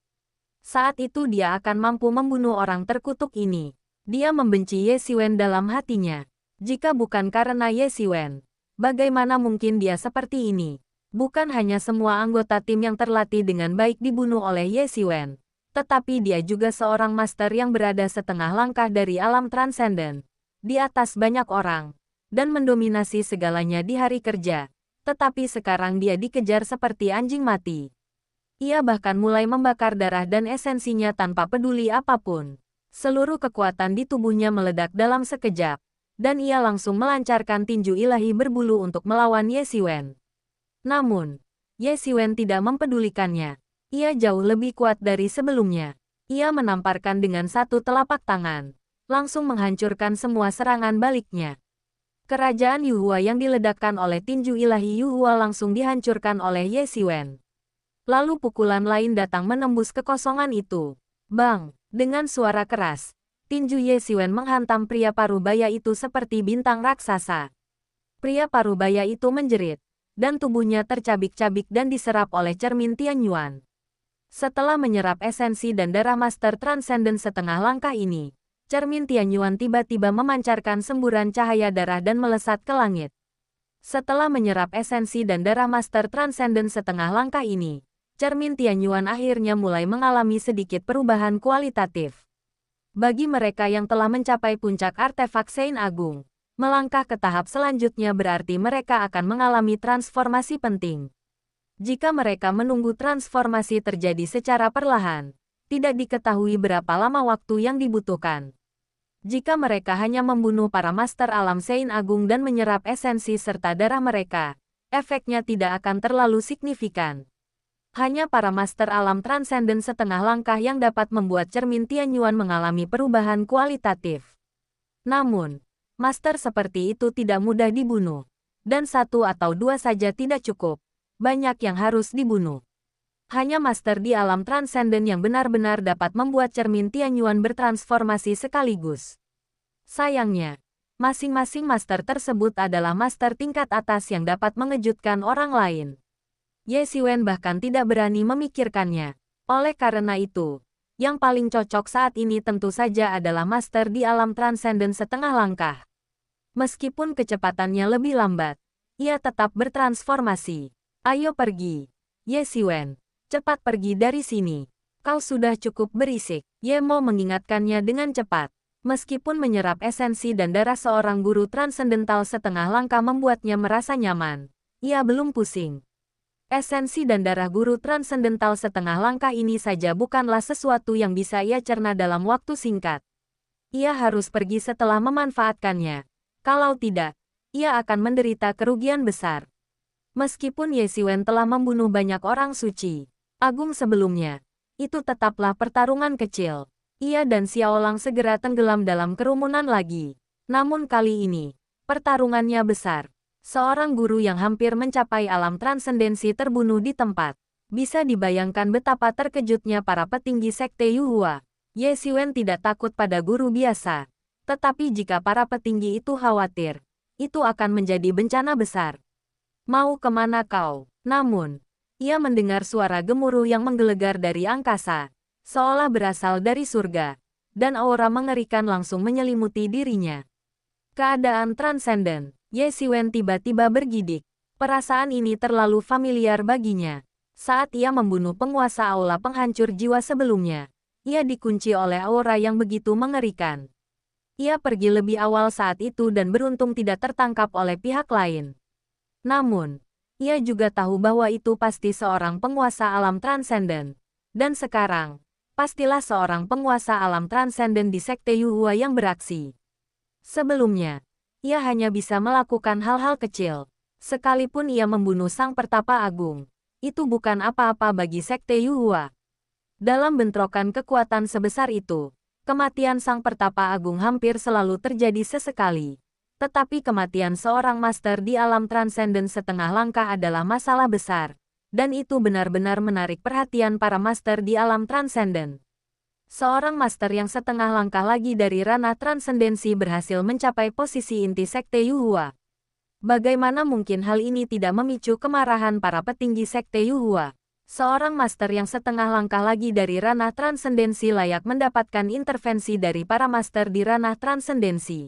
Saat itu dia akan mampu membunuh orang terkutuk ini. Dia membenci Ye Xiwen dalam hatinya. Jika bukan karena Ye Xiwen, bagaimana mungkin dia seperti ini? Bukan hanya semua anggota tim yang terlatih dengan baik dibunuh oleh Ye Xiwen, tetapi dia juga seorang master yang berada setengah langkah dari alam transenden, di atas banyak orang, dan mendominasi segalanya di hari kerja. Tetapi sekarang dia dikejar seperti anjing mati. Ia bahkan mulai membakar darah dan esensinya tanpa peduli apapun. Seluruh kekuatan di tubuhnya meledak dalam sekejap, dan ia langsung melancarkan tinju ilahi berbulu untuk melawan Ye Xiwen. Namun, Ye Xiwen tidak mempedulikannya. Ia jauh lebih kuat dari sebelumnya. Ia menamparkan dengan satu telapak tangan, langsung menghancurkan semua serangan baliknya. Kerajaan Yuhua yang diledakkan oleh tinju ilahi Yuhua langsung dihancurkan oleh Ye Xiwen. Lalu pukulan lain datang menembus kekosongan itu. Bang! Dengan suara keras, tinju Ye Xiwen menghantam pria parubaya itu seperti bintang raksasa. Pria parubaya itu menjerit, dan tubuhnya tercabik-cabik dan diserap oleh cermin Tianyuan. Setelah menyerap esensi dan darah master transenden setengah langkah ini, cermin Tianyuan tiba-tiba memancarkan semburan cahaya darah dan melesat ke langit. Setelah menyerap esensi dan darah master transenden setengah langkah ini, cermin Tianyuan akhirnya mulai mengalami sedikit perubahan kualitatif. Bagi mereka yang telah mencapai puncak artefak Sein Agung, melangkah ke tahap selanjutnya berarti mereka akan mengalami transformasi penting. Jika mereka menunggu transformasi terjadi secara perlahan, tidak diketahui berapa lama waktu yang dibutuhkan. Jika mereka hanya membunuh para master alam Sein Agung dan menyerap esensi serta darah mereka, efeknya tidak akan terlalu signifikan. Hanya para master alam transenden setengah langkah yang dapat membuat cermin Tianyuan mengalami perubahan kualitatif. Namun, master seperti itu tidak mudah dibunuh. Dan satu atau dua saja tidak cukup. Banyak yang harus dibunuh. Hanya master di alam transenden yang benar-benar dapat membuat cermin Tianyuan bertransformasi sekaligus. Sayangnya, masing-masing master tersebut adalah master tingkat atas yang dapat mengejutkan orang lain. Ye Xiwen bahkan tidak berani memikirkannya. Oleh karena itu, yang paling cocok saat ini tentu saja adalah master di alam transenden setengah langkah. Meskipun kecepatannya lebih lambat, ia tetap bertransformasi. Ayo pergi. Ye Xiwen, cepat pergi dari sini. Kau sudah cukup berisik. Ye Mo mengingatkannya dengan cepat. Meskipun menyerap esensi dan darah seorang guru transendental setengah langkah membuatnya merasa nyaman, ia belum pusing. Esensi dan darah guru transendental setengah langkah ini saja bukanlah sesuatu yang bisa ia cerna dalam waktu singkat. Ia harus pergi setelah memanfaatkannya. Kalau tidak, ia akan menderita kerugian besar. Meskipun Ye Xiwen telah membunuh banyak orang suci agung sebelumnya, itu tetaplah pertarungan kecil. Ia dan Xiaolang segera tenggelam dalam kerumunan lagi. Namun kali ini, pertarungannya besar. Seorang guru yang hampir mencapai alam transendensi terbunuh di tempat. Bisa dibayangkan betapa terkejutnya para petinggi sekte Yuhua. Ye Xiwen tidak takut pada guru biasa. Tetapi jika para petinggi itu khawatir, itu akan menjadi bencana besar. Mau kemana kau? Namun, ia mendengar suara gemuruh yang menggelegar dari angkasa, seolah berasal dari surga, dan aura mengerikan langsung menyelimuti dirinya. Keadaan transenden. Ye Xiwen tiba-tiba bergidik. Perasaan ini terlalu familiar baginya. Saat ia membunuh penguasa aula penghancur jiwa sebelumnya, ia dikunci oleh aura yang begitu mengerikan. Ia pergi lebih awal saat itu dan beruntung tidak tertangkap oleh pihak lain. Namun, ia juga tahu bahwa itu pasti seorang penguasa alam transenden. Dan sekarang, pastilah seorang penguasa alam transenden di sekte Yuhua yang beraksi. Sebelumnya, ia hanya bisa melakukan hal-hal kecil. Sekalipun ia membunuh sang pertapa agung, itu bukan apa-apa bagi sekte Yuhua. Dalam bentrokan kekuatan sebesar itu, Kematian sang pertapa agung hampir selalu terjadi sesekali. Tetapi kematian seorang master di alam transenden setengah langkah adalah masalah besar. Dan itu benar-benar menarik perhatian para master di alam transenden. Seorang master yang setengah langkah lagi dari ranah transendensi berhasil mencapai posisi inti Sekte Yuhua. Bagaimana mungkin hal ini tidak memicu kemarahan para petinggi Sekte Yuhua? Seorang master yang setengah langkah lagi dari ranah transendensi layak mendapatkan intervensi dari para master di ranah transendensi.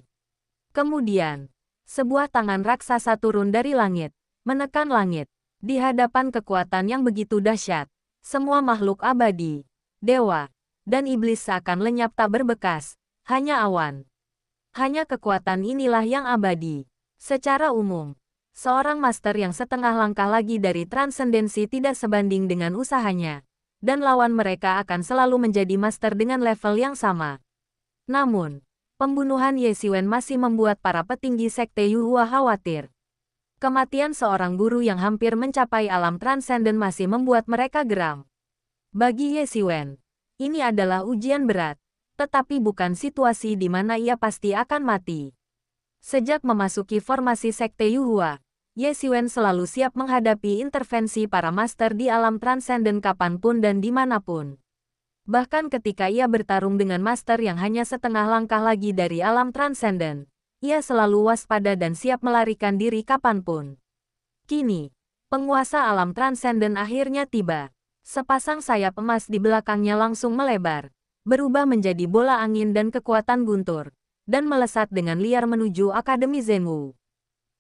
Kemudian, sebuah tangan raksasa turun dari langit, menekan langit. Di hadapan kekuatan yang begitu dahsyat, semua makhluk abadi, dewa, dan iblis seakan lenyap tak berbekas, hanya awan. Hanya kekuatan inilah yang abadi. Secara umum, seorang master yang setengah langkah lagi dari transendensi tidak sebanding dengan usahanya, dan lawan mereka akan selalu menjadi master dengan level yang sama. Namun, pembunuhan Ye Xiwen masih membuat para petinggi Sekte Yuhua khawatir. Kematian seorang guru yang hampir mencapai alam transenden masih membuat mereka geram. Bagi Ye Xiwen, ini adalah ujian berat, tetapi bukan situasi di mana ia pasti akan mati. Sejak memasuki formasi Sekte Yuhua, Ye Xiwen selalu siap menghadapi intervensi para master di alam transenden kapanpun dan dimanapun. Bahkan ketika ia bertarung dengan master yang hanya setengah langkah lagi dari alam transenden, ia selalu waspada dan siap melarikan diri kapanpun. Kini, penguasa alam transenden akhirnya tiba. Sepasang sayap emas di belakangnya langsung melebar, berubah menjadi bola angin dan kekuatan guntur, dan melesat dengan liar menuju Akademi Zhenwu.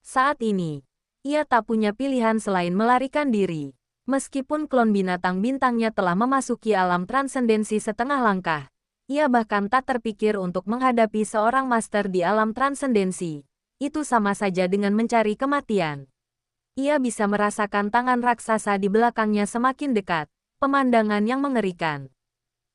Saat ini, ia tak punya pilihan selain melarikan diri. Meskipun klon binatang bintangnya telah memasuki alam transendensi setengah langkah, ia bahkan tak terpikir untuk menghadapi seorang master di alam transendensi. Itu sama saja dengan mencari kematian. Ia bisa merasakan tangan raksasa di belakangnya semakin dekat, pemandangan yang mengerikan.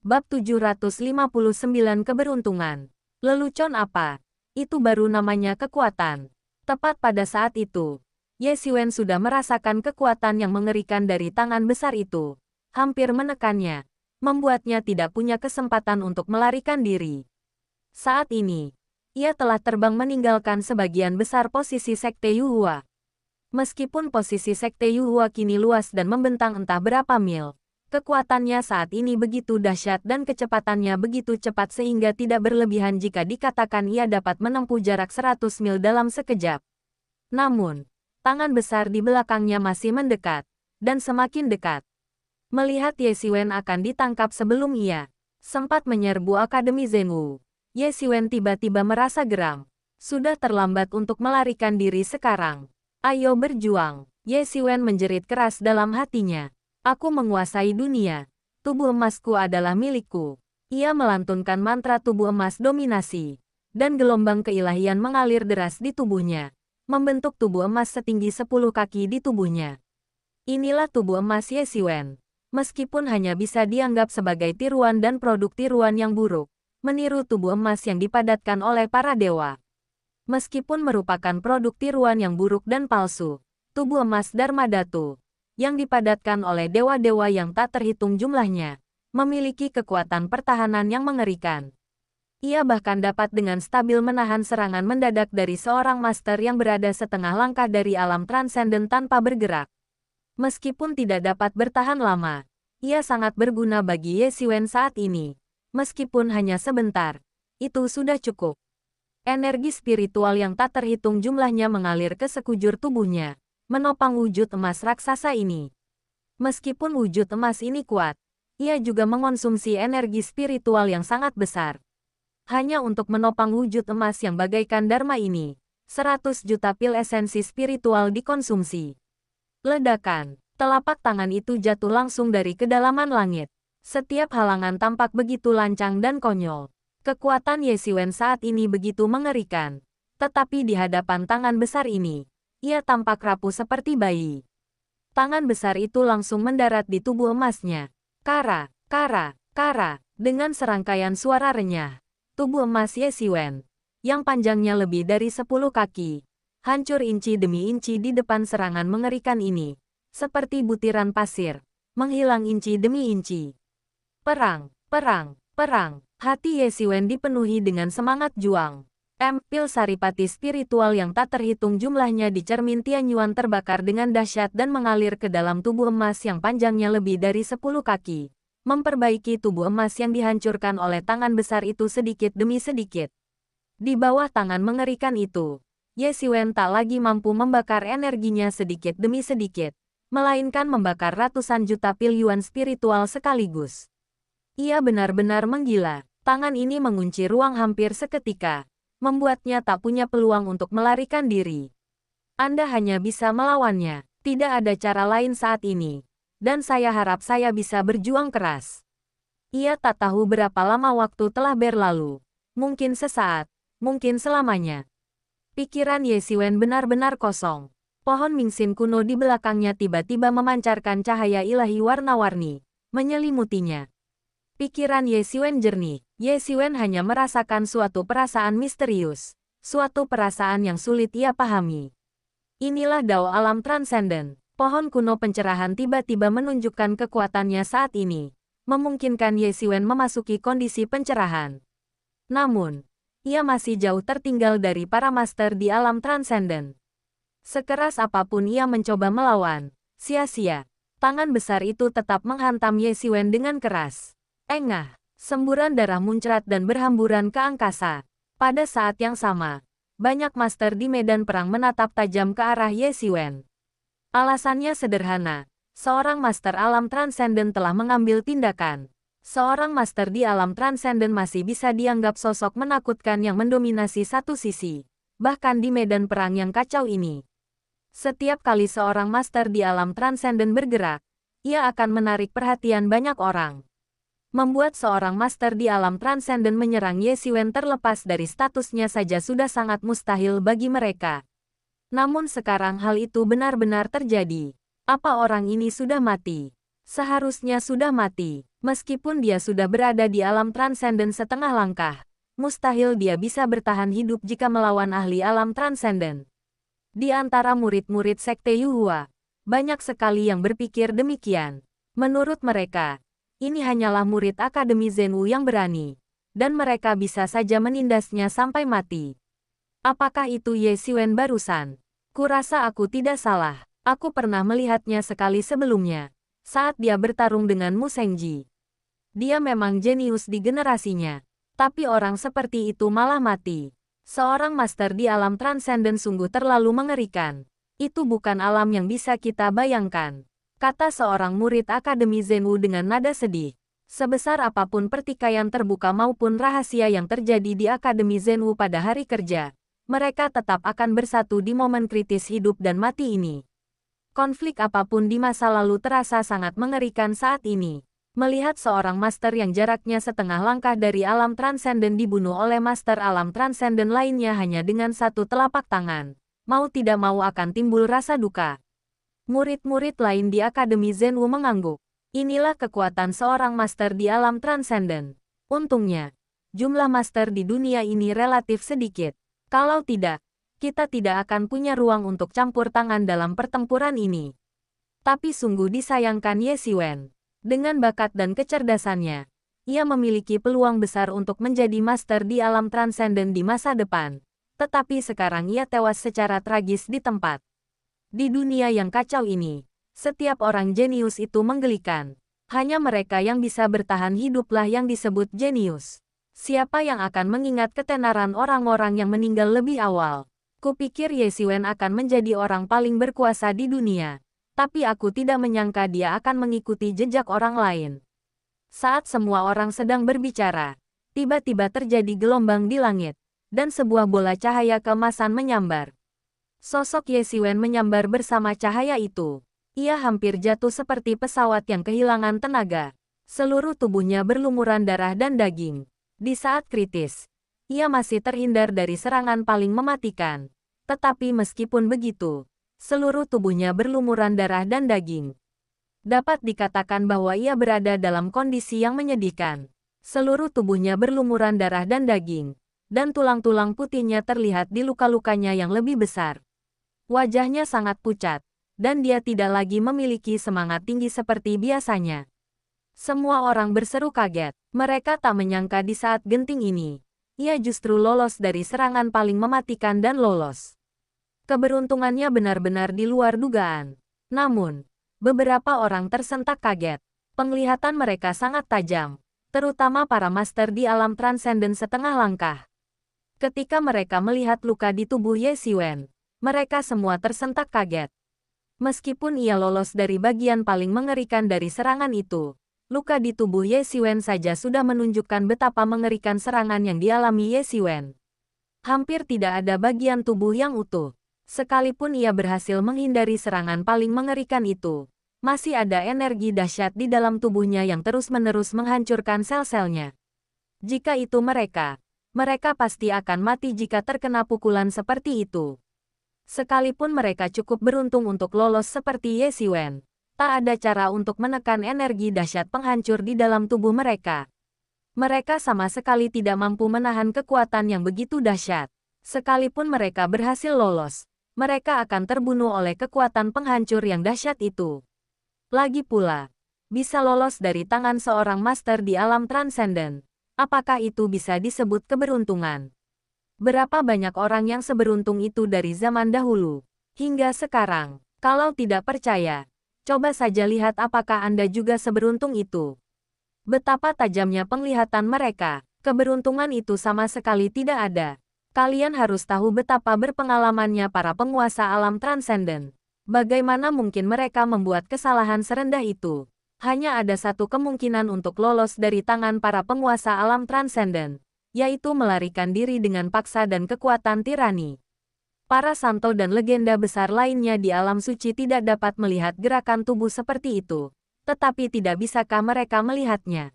Bab 759 Keberuntungan. Lelucon apa? Itu baru namanya kekuatan. Tepat pada saat itu, Ye Xiwen sudah merasakan kekuatan yang mengerikan dari tangan besar itu. Hampir menekannya, membuatnya tidak punya kesempatan untuk melarikan diri. Saat ini, ia telah terbang meninggalkan sebagian besar posisi Sekte Yuhua. Meskipun posisi Sekte Yuhua kini luas dan membentang entah berapa mil, kekuatannya saat ini begitu dahsyat dan kecepatannya begitu cepat sehingga tidak berlebihan jika dikatakan ia dapat menempuh jarak 100 mil dalam sekejap. Namun, tangan besar di belakangnya masih mendekat, dan semakin dekat. Melihat Ye Xiwen akan ditangkap sebelum ia sempat menyerbu Akademi Zhenwu, Ye Xiwen tiba-tiba merasa geram. Sudah terlambat untuk melarikan diri sekarang. Ayo berjuang. Ye Xiwen menjerit keras dalam hatinya. Aku menguasai dunia. Tubuh emasku adalah milikku. Ia melantunkan mantra tubuh emas dominasi. Dan gelombang keilahian mengalir deras di tubuhnya, membentuk tubuh emas setinggi 10 kaki di tubuhnya. Inilah tubuh emas Ye Xiwen. Meskipun hanya bisa dianggap sebagai tiruan dan produk tiruan yang buruk, meniru tubuh emas yang dipadatkan oleh para dewa. Meskipun merupakan produk tiruan yang buruk dan palsu, tubuh emas Dharma Dhatu, yang dipadatkan oleh dewa-dewa yang tak terhitung jumlahnya, memiliki kekuatan pertahanan yang mengerikan. Ia bahkan dapat dengan stabil menahan serangan mendadak dari seorang master yang berada setengah langkah dari alam transenden tanpa bergerak. Meskipun tidak dapat bertahan lama, ia sangat berguna bagi Ye Xiwen saat ini. Meskipun hanya sebentar, itu sudah cukup. Energi spiritual yang tak terhitung jumlahnya mengalir ke sekujur tubuhnya, menopang wujud emas raksasa ini. Meskipun wujud emas ini kuat, ia juga mengonsumsi energi spiritual yang sangat besar. Hanya untuk menopang wujud emas yang bagaikan Dharma ini, 100 juta pil esensi spiritual dikonsumsi. Ledakan, telapak tangan itu jatuh langsung dari kedalaman langit. Setiap halangan tampak begitu lancang dan konyol. Kekuatan Ye Xiwen saat ini begitu mengerikan. Tetapi di hadapan tangan besar ini, ia tampak rapuh seperti bayi. Tangan besar itu langsung mendarat di tubuh emasnya. Kara, kara, kara, dengan serangkaian suara renyah. Tubuh emas Ye Xiwen, yang panjangnya lebih dari 10 kaki, hancur inci demi inci di depan serangan mengerikan ini. Seperti butiran pasir, menghilang inci demi inci. Perang, perang, perang. Hati Ye Xiwen dipenuhi dengan semangat juang. Pil saripati spiritual yang tak terhitung jumlahnya di cermin Tianyuan terbakar dengan dahsyat dan mengalir ke dalam tubuh emas yang panjangnya lebih dari 10 kaki. Memperbaiki tubuh emas yang dihancurkan oleh tangan besar itu sedikit demi sedikit. Di bawah tangan mengerikan itu, Ye Xiwen tak lagi mampu membakar energinya sedikit demi sedikit, melainkan membakar ratusan juta pil yuan spiritual sekaligus. Ia benar-benar menggila. Tangan ini mengunci ruang hampir seketika, membuatnya tak punya peluang untuk melarikan diri. Anda hanya bisa melawannya. Tidak ada cara lain saat ini. Dan saya harap saya bisa berjuang keras. Ia tak tahu berapa lama waktu telah berlalu. Mungkin sesaat, mungkin selamanya. Pikiran Ye Xiwen benar-benar kosong. Pohon Mingxin kuno di belakangnya tiba-tiba memancarkan cahaya ilahi warna-warni, menyelimutinya. Pikiran Ye Xiwen jernih. Ye Xiwen hanya merasakan suatu perasaan misterius, suatu perasaan yang sulit ia pahami. Inilah Dao alam transenden. Pohon kuno pencerahan tiba-tiba menunjukkan kekuatannya saat ini, memungkinkan Ye Xiwen memasuki kondisi pencerahan. Namun, ia masih jauh tertinggal dari para master di alam transenden. Sekeras apapun ia mencoba melawan, sia-sia. Tangan besar itu tetap menghantam Ye Xiwen dengan keras. Engah. Semburan darah muncrat dan berhamburan ke angkasa. Pada saat yang sama, banyak master di medan perang menatap tajam ke arah Ye Xiwen. Alasannya sederhana. Seorang master alam transenden telah mengambil tindakan. Seorang master di alam transenden masih bisa dianggap sosok menakutkan yang mendominasi satu sisi. Bahkan di medan perang yang kacau ini. Setiap kali seorang master di alam transenden bergerak, ia akan menarik perhatian banyak orang. Membuat seorang master di alam transenden menyerang Ye Xiwen terlepas dari statusnya saja sudah sangat mustahil bagi mereka. Namun sekarang hal itu benar-benar terjadi. Apa orang ini sudah mati? Seharusnya sudah mati. Meskipun dia sudah berada di alam transenden setengah langkah, mustahil dia bisa bertahan hidup jika melawan ahli alam transenden. Di antara murid-murid Sekte Yuhua, banyak sekali yang berpikir demikian. Menurut mereka, ini hanyalah murid Akademi Zenwu yang berani, dan mereka bisa saja menindasnya sampai mati. Apakah itu Ye Xiwen barusan? Kurasa aku tidak salah. Aku pernah melihatnya sekali sebelumnya, saat dia bertarung dengan Mu Shengji. Dia memang jenius di generasinya, tapi orang seperti itu malah mati. Seorang master di alam transenden sungguh terlalu mengerikan. Itu bukan alam yang bisa kita bayangkan. Kata seorang murid Akademi Zenwu dengan nada sedih. Sebesar apapun pertikaian terbuka maupun rahasia yang terjadi di Akademi Zenwu pada hari kerja, mereka tetap akan bersatu di momen kritis hidup dan mati ini. Konflik apapun di masa lalu terasa sangat mengerikan saat ini. Melihat seorang master yang jaraknya setengah langkah dari alam transenden dibunuh oleh master alam transenden lainnya hanya dengan satu telapak tangan, mau tidak mau akan timbul rasa duka. Murid-murid lain di Akademi Zenwu mengangguk. Inilah kekuatan seorang master di alam transenden. Untungnya, jumlah master di dunia ini relatif sedikit. Kalau tidak, kita tidak akan punya ruang untuk campur tangan dalam pertempuran ini. Tapi sungguh disayangkan Ye Xiwen. Dengan bakat dan kecerdasannya, ia memiliki peluang besar untuk menjadi master di alam transenden di masa depan. Tetapi sekarang ia tewas secara tragis di tempat. Di dunia yang kacau ini, setiap orang jenius itu menggelikan. Hanya mereka yang bisa bertahan hiduplah yang disebut jenius. Siapa yang akan mengingat ketenaran orang-orang yang meninggal lebih awal? Kupikir Ye Xiwen akan menjadi orang paling berkuasa di dunia. Tapi aku tidak menyangka dia akan mengikuti jejak orang lain. Saat semua orang sedang berbicara, tiba-tiba terjadi gelombang di langit, dan sebuah bola cahaya keemasan menyambar. Sosok Ye Xiwen menyambar bersama cahaya itu. Ia hampir jatuh seperti pesawat yang kehilangan tenaga. Seluruh tubuhnya berlumuran darah dan daging. Di saat kritis, ia masih terhindar dari serangan paling mematikan. Tetapi meskipun begitu, seluruh tubuhnya berlumuran darah dan daging. Dapat dikatakan bahwa ia berada dalam kondisi yang menyedihkan. Seluruh tubuhnya berlumuran darah dan daging, dan tulang-tulang putihnya terlihat di luka-lukanya yang lebih besar. Wajahnya sangat pucat, dan dia tidak lagi memiliki semangat tinggi seperti biasanya. Semua orang berseru kaget. Mereka tak menyangka di saat genting ini, ia justru lolos dari serangan paling mematikan dan lolos. Keberuntungannya benar-benar di luar dugaan. Namun, beberapa orang tersentak kaget. Penglihatan mereka sangat tajam, terutama para master di alam transenden setengah langkah. Ketika mereka melihat luka di tubuh Ye Xiwen, mereka semua tersentak kaget. Meskipun ia lolos dari bagian paling mengerikan dari serangan itu, luka di tubuh Ye Xiwen saja sudah menunjukkan betapa mengerikan serangan yang dialami Ye Xiwen. Hampir tidak ada bagian tubuh yang utuh. Sekalipun ia berhasil menghindari serangan paling mengerikan itu, masih ada energi dahsyat di dalam tubuhnya yang terus-menerus menghancurkan sel-selnya. Jika itu mereka pasti akan mati jika terkena pukulan seperti itu. Sekalipun mereka cukup beruntung untuk lolos seperti Ye Xiwen, tak ada cara untuk menekan energi dahsyat penghancur di dalam tubuh mereka. Mereka sama sekali tidak mampu menahan kekuatan yang begitu dahsyat. Sekalipun mereka berhasil lolos, mereka akan terbunuh oleh kekuatan penghancur yang dahsyat itu. Lagi pula, bisa lolos dari tangan seorang master di alam transenden. Apakah itu bisa disebut keberuntungan? Berapa banyak orang yang seberuntung itu dari zaman dahulu hingga sekarang? Kalau tidak percaya, coba saja lihat apakah Anda juga seberuntung itu. Betapa tajamnya penglihatan mereka, keberuntungan itu sama sekali tidak ada. Kalian harus tahu betapa berpengalamannya para penguasa alam transenden. Bagaimana mungkin mereka membuat kesalahan serendah itu? Hanya ada satu kemungkinan untuk lolos dari tangan para penguasa alam transenden, yaitu melarikan diri dengan paksa dan kekuatan tirani. Para santo dan legenda besar lainnya di alam suci tidak dapat melihat gerakan tubuh seperti itu, tetapi tidak bisakah mereka melihatnya?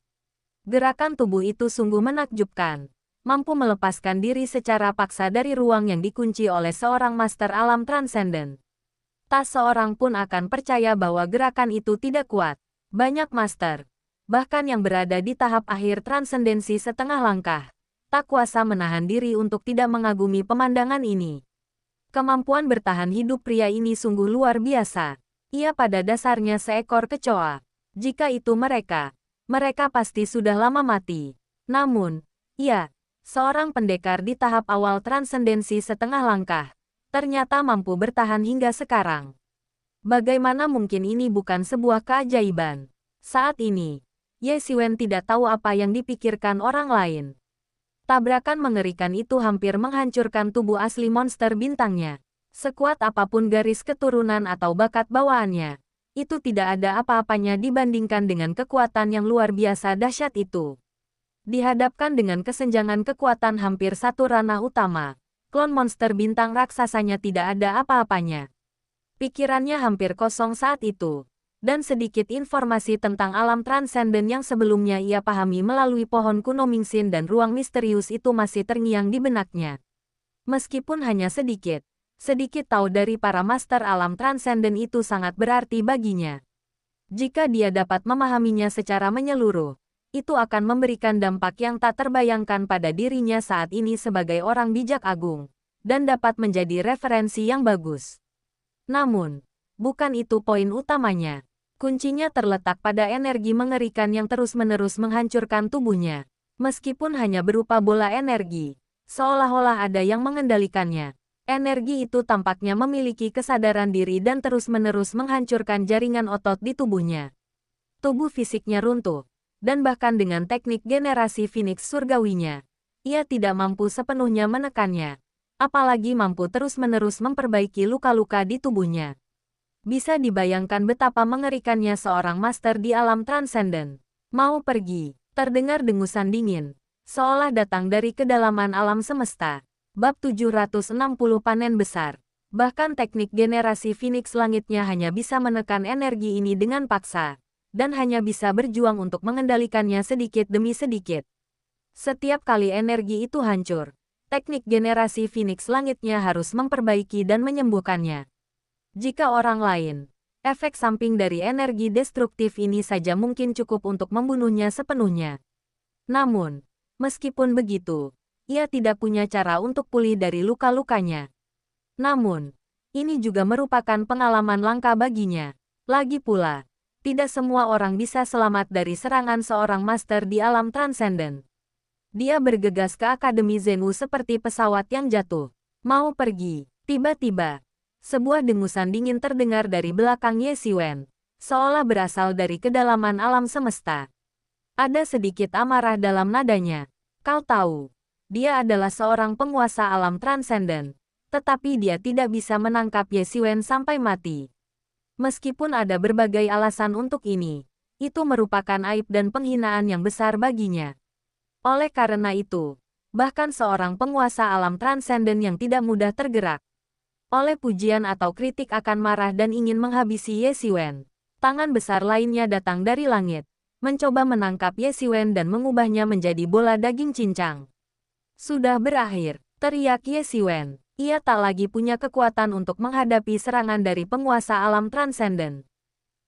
Gerakan tubuh itu sungguh menakjubkan, mampu melepaskan diri secara paksa dari ruang yang dikunci oleh seorang master alam transenden. Tak seorang pun akan percaya bahwa gerakan itu tidak kuat. Banyak master, bahkan yang berada di tahap akhir transendensi setengah langkah, tak kuasa menahan diri untuk tidak mengagumi pemandangan ini. Kemampuan bertahan hidup pria ini sungguh luar biasa. Ia pada dasarnya seekor kecoa. Jika itu mereka pasti sudah lama mati. Namun, ia, seorang pendekar di tahap awal transendensi setengah langkah, ternyata mampu bertahan hingga sekarang. Bagaimana mungkin ini bukan sebuah keajaiban? Saat ini, Ye Xiwen tidak tahu apa yang dipikirkan orang lain. Tabrakan mengerikan itu hampir menghancurkan tubuh asli monster bintangnya. Sekuat apapun garis keturunan atau bakat bawaannya, itu tidak ada apa-apanya dibandingkan dengan kekuatan yang luar biasa dahsyat itu. Dihadapkan dengan kesenjangan kekuatan hampir satu ranah utama, klon monster bintang raksasanya tidak ada apa-apanya. Pikirannya hampir kosong saat itu, dan sedikit informasi tentang alam transenden yang sebelumnya ia pahami melalui pohon kuno Mingxin dan ruang misterius itu masih terngiang di benaknya. Meskipun hanya sedikit tahu dari para master alam transenden itu sangat berarti baginya. Jika dia dapat memahaminya secara menyeluruh, itu akan memberikan dampak yang tak terbayangkan pada dirinya saat ini sebagai orang bijak agung, dan dapat menjadi referensi yang bagus. Namun, bukan itu poin utamanya. Kuncinya terletak pada energi mengerikan yang terus-menerus menghancurkan tubuhnya. Meskipun hanya berupa bola energi, seolah-olah ada yang mengendalikannya. Energi itu tampaknya memiliki kesadaran diri dan terus-menerus menghancurkan jaringan otot di tubuhnya. Tubuh fisiknya runtuh, dan bahkan dengan teknik generasi Phoenix surgawinya, ia tidak mampu sepenuhnya menekannya. Apalagi mampu terus-menerus memperbaiki luka-luka di tubuhnya. Bisa dibayangkan betapa mengerikannya seorang master di alam transenden. Mau pergi, terdengar dengusan dingin, seolah datang dari kedalaman alam semesta. Bab 760 Panen Besar. Bahkan teknik generasi Phoenix langitnya hanya bisa menekan energi ini dengan paksa, dan hanya bisa berjuang untuk mengendalikannya sedikit demi sedikit. Setiap kali energi itu hancur, teknik generasi Phoenix langitnya harus memperbaiki dan menyembuhkannya. Jika orang lain, efek samping dari energi destruktif ini saja mungkin cukup untuk membunuhnya sepenuhnya. Namun, meskipun begitu, ia tidak punya cara untuk pulih dari luka-lukanya. Namun, ini juga merupakan pengalaman langka baginya. Lagi pula, Tidak semua orang bisa selamat dari serangan seorang master di alam transenden. Dia bergegas ke Akademi Zenwu seperti pesawat yang jatuh. Mau pergi. Tiba-tiba, sebuah dengusan dingin terdengar dari belakang Ye Xiwen, seolah berasal dari kedalaman alam semesta. Ada sedikit amarah dalam nadanya. Kau tahu, dia adalah seorang penguasa alam transenden, tetapi dia tidak bisa menangkap Ye Xiwen sampai mati. Meskipun ada berbagai alasan untuk ini, itu merupakan aib dan penghinaan yang besar baginya. Oleh karena itu, bahkan seorang penguasa alam transenden yang tidak mudah tergerak oleh pujian atau kritik akan marah dan ingin menghabisi Ye Xiwen. Tangan besar lainnya datang dari langit, mencoba menangkap Ye Xiwen dan mengubahnya menjadi bola daging cincang. Sudah berakhir, teriak Ye Xiwen. Ia tak lagi punya kekuatan untuk menghadapi serangan dari penguasa alam transenden.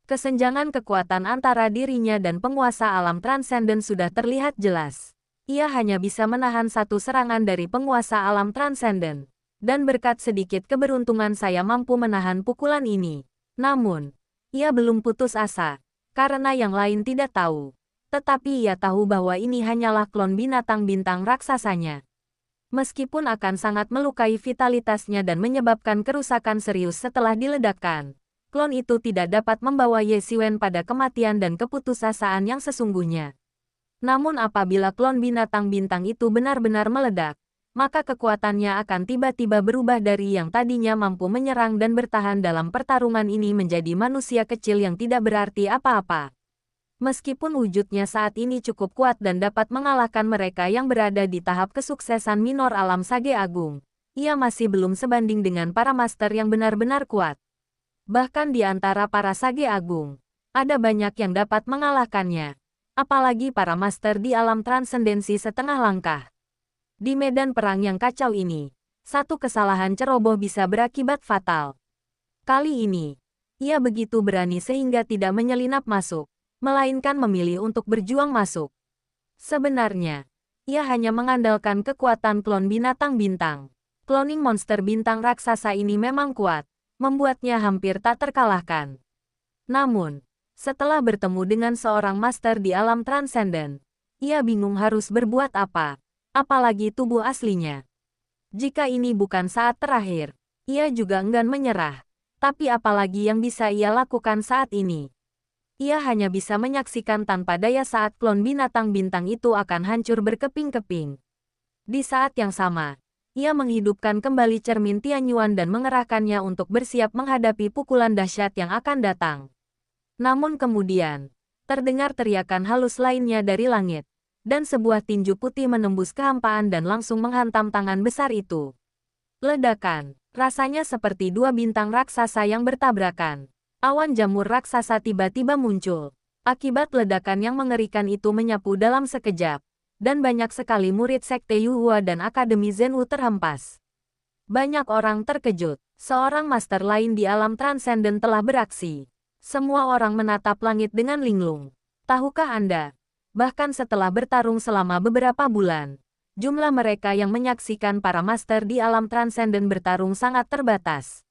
Kesenjangan kekuatan antara dirinya dan penguasa alam transenden sudah terlihat jelas. Ia hanya bisa menahan satu serangan dari penguasa alam transenden. Dan berkat sedikit keberuntungan saya mampu menahan pukulan ini. Namun, ia belum putus asa, karena yang lain tidak tahu. Tetapi ia tahu bahwa ini hanyalah klon binatang bintang raksasanya. Meskipun akan sangat melukai vitalitasnya dan menyebabkan kerusakan serius setelah diledakkan, klon itu tidak dapat membawa Ye Xiwen pada kematian dan keputusasaan yang sesungguhnya. Namun apabila klon binatang bintang itu benar-benar meledak, maka kekuatannya akan tiba-tiba berubah dari yang tadinya mampu menyerang dan bertahan dalam pertarungan ini menjadi manusia kecil yang tidak berarti apa-apa. Meskipun wujudnya saat ini cukup kuat dan dapat mengalahkan mereka yang berada di tahap kesuksesan minor alam Sage Agung, ia masih belum sebanding dengan para master yang benar-benar kuat. Bahkan di antara para Sage Agung, ada banyak yang dapat mengalahkannya. Apalagi para master di alam transendensi setengah langkah. Di medan perang yang kacau ini, satu kesalahan ceroboh bisa berakibat fatal. Kali ini, ia begitu berani sehingga tidak menyelinap masuk, melainkan memilih untuk berjuang masuk. Sebenarnya, ia hanya mengandalkan kekuatan klon binatang bintang. Cloning monster bintang raksasa ini memang kuat, membuatnya hampir tak terkalahkan. Namun, setelah bertemu dengan seorang master di alam transenden, ia bingung harus berbuat apa, apalagi tubuh aslinya. Jika ini bukan saat terakhir, ia juga enggan menyerah. Tapi apalagi yang bisa ia lakukan saat ini? Ia hanya bisa menyaksikan tanpa daya saat klon binatang bintang itu akan hancur berkeping-keping. Di saat yang sama, ia menghidupkan kembali cermin Tianyuan dan mengerahkannya untuk bersiap menghadapi pukulan dahsyat yang akan datang. Namun kemudian, terdengar teriakan halus lainnya dari langit, dan sebuah tinju putih menembus kehampaan dan langsung menghantam tangan besar itu. Ledakan, rasanya seperti dua bintang raksasa yang bertabrakan. Awan jamur raksasa tiba-tiba muncul. Akibat ledakan yang mengerikan itu menyapu dalam sekejap, dan banyak sekali murid Sekte Yuhua dan Akademi Zenwu terhempas. Banyak orang terkejut, seorang master lain di alam transenden telah beraksi. Semua orang menatap langit dengan linglung. Tahukah Anda? Bahkan setelah bertarung selama beberapa bulan, jumlah mereka yang menyaksikan para master di alam transenden bertarung sangat terbatas.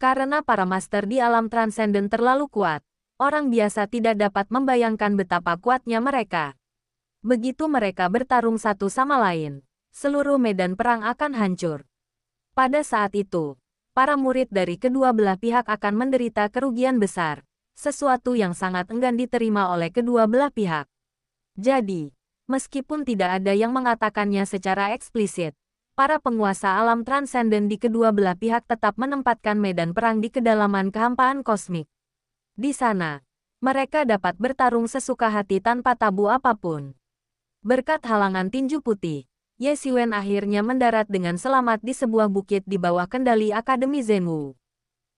Karena para master di alam transenden terlalu kuat, orang biasa tidak dapat membayangkan betapa kuatnya mereka. Begitu mereka bertarung satu sama lain, seluruh medan perang akan hancur. Pada saat itu, para murid dari kedua belah pihak akan menderita kerugian besar, sesuatu yang sangat enggan diterima oleh kedua belah pihak. Jadi, meskipun tidak ada yang mengatakannya secara eksplisit, para penguasa alam transenden di kedua belah pihak tetap menempatkan medan perang di kedalaman kehampaan kosmik. Di sana, mereka dapat bertarung sesuka hati tanpa tabu apapun. Berkat halangan tinju putih, Ye Xiwen akhirnya mendarat dengan selamat di sebuah bukit di bawah kendali Akademi Zenwu.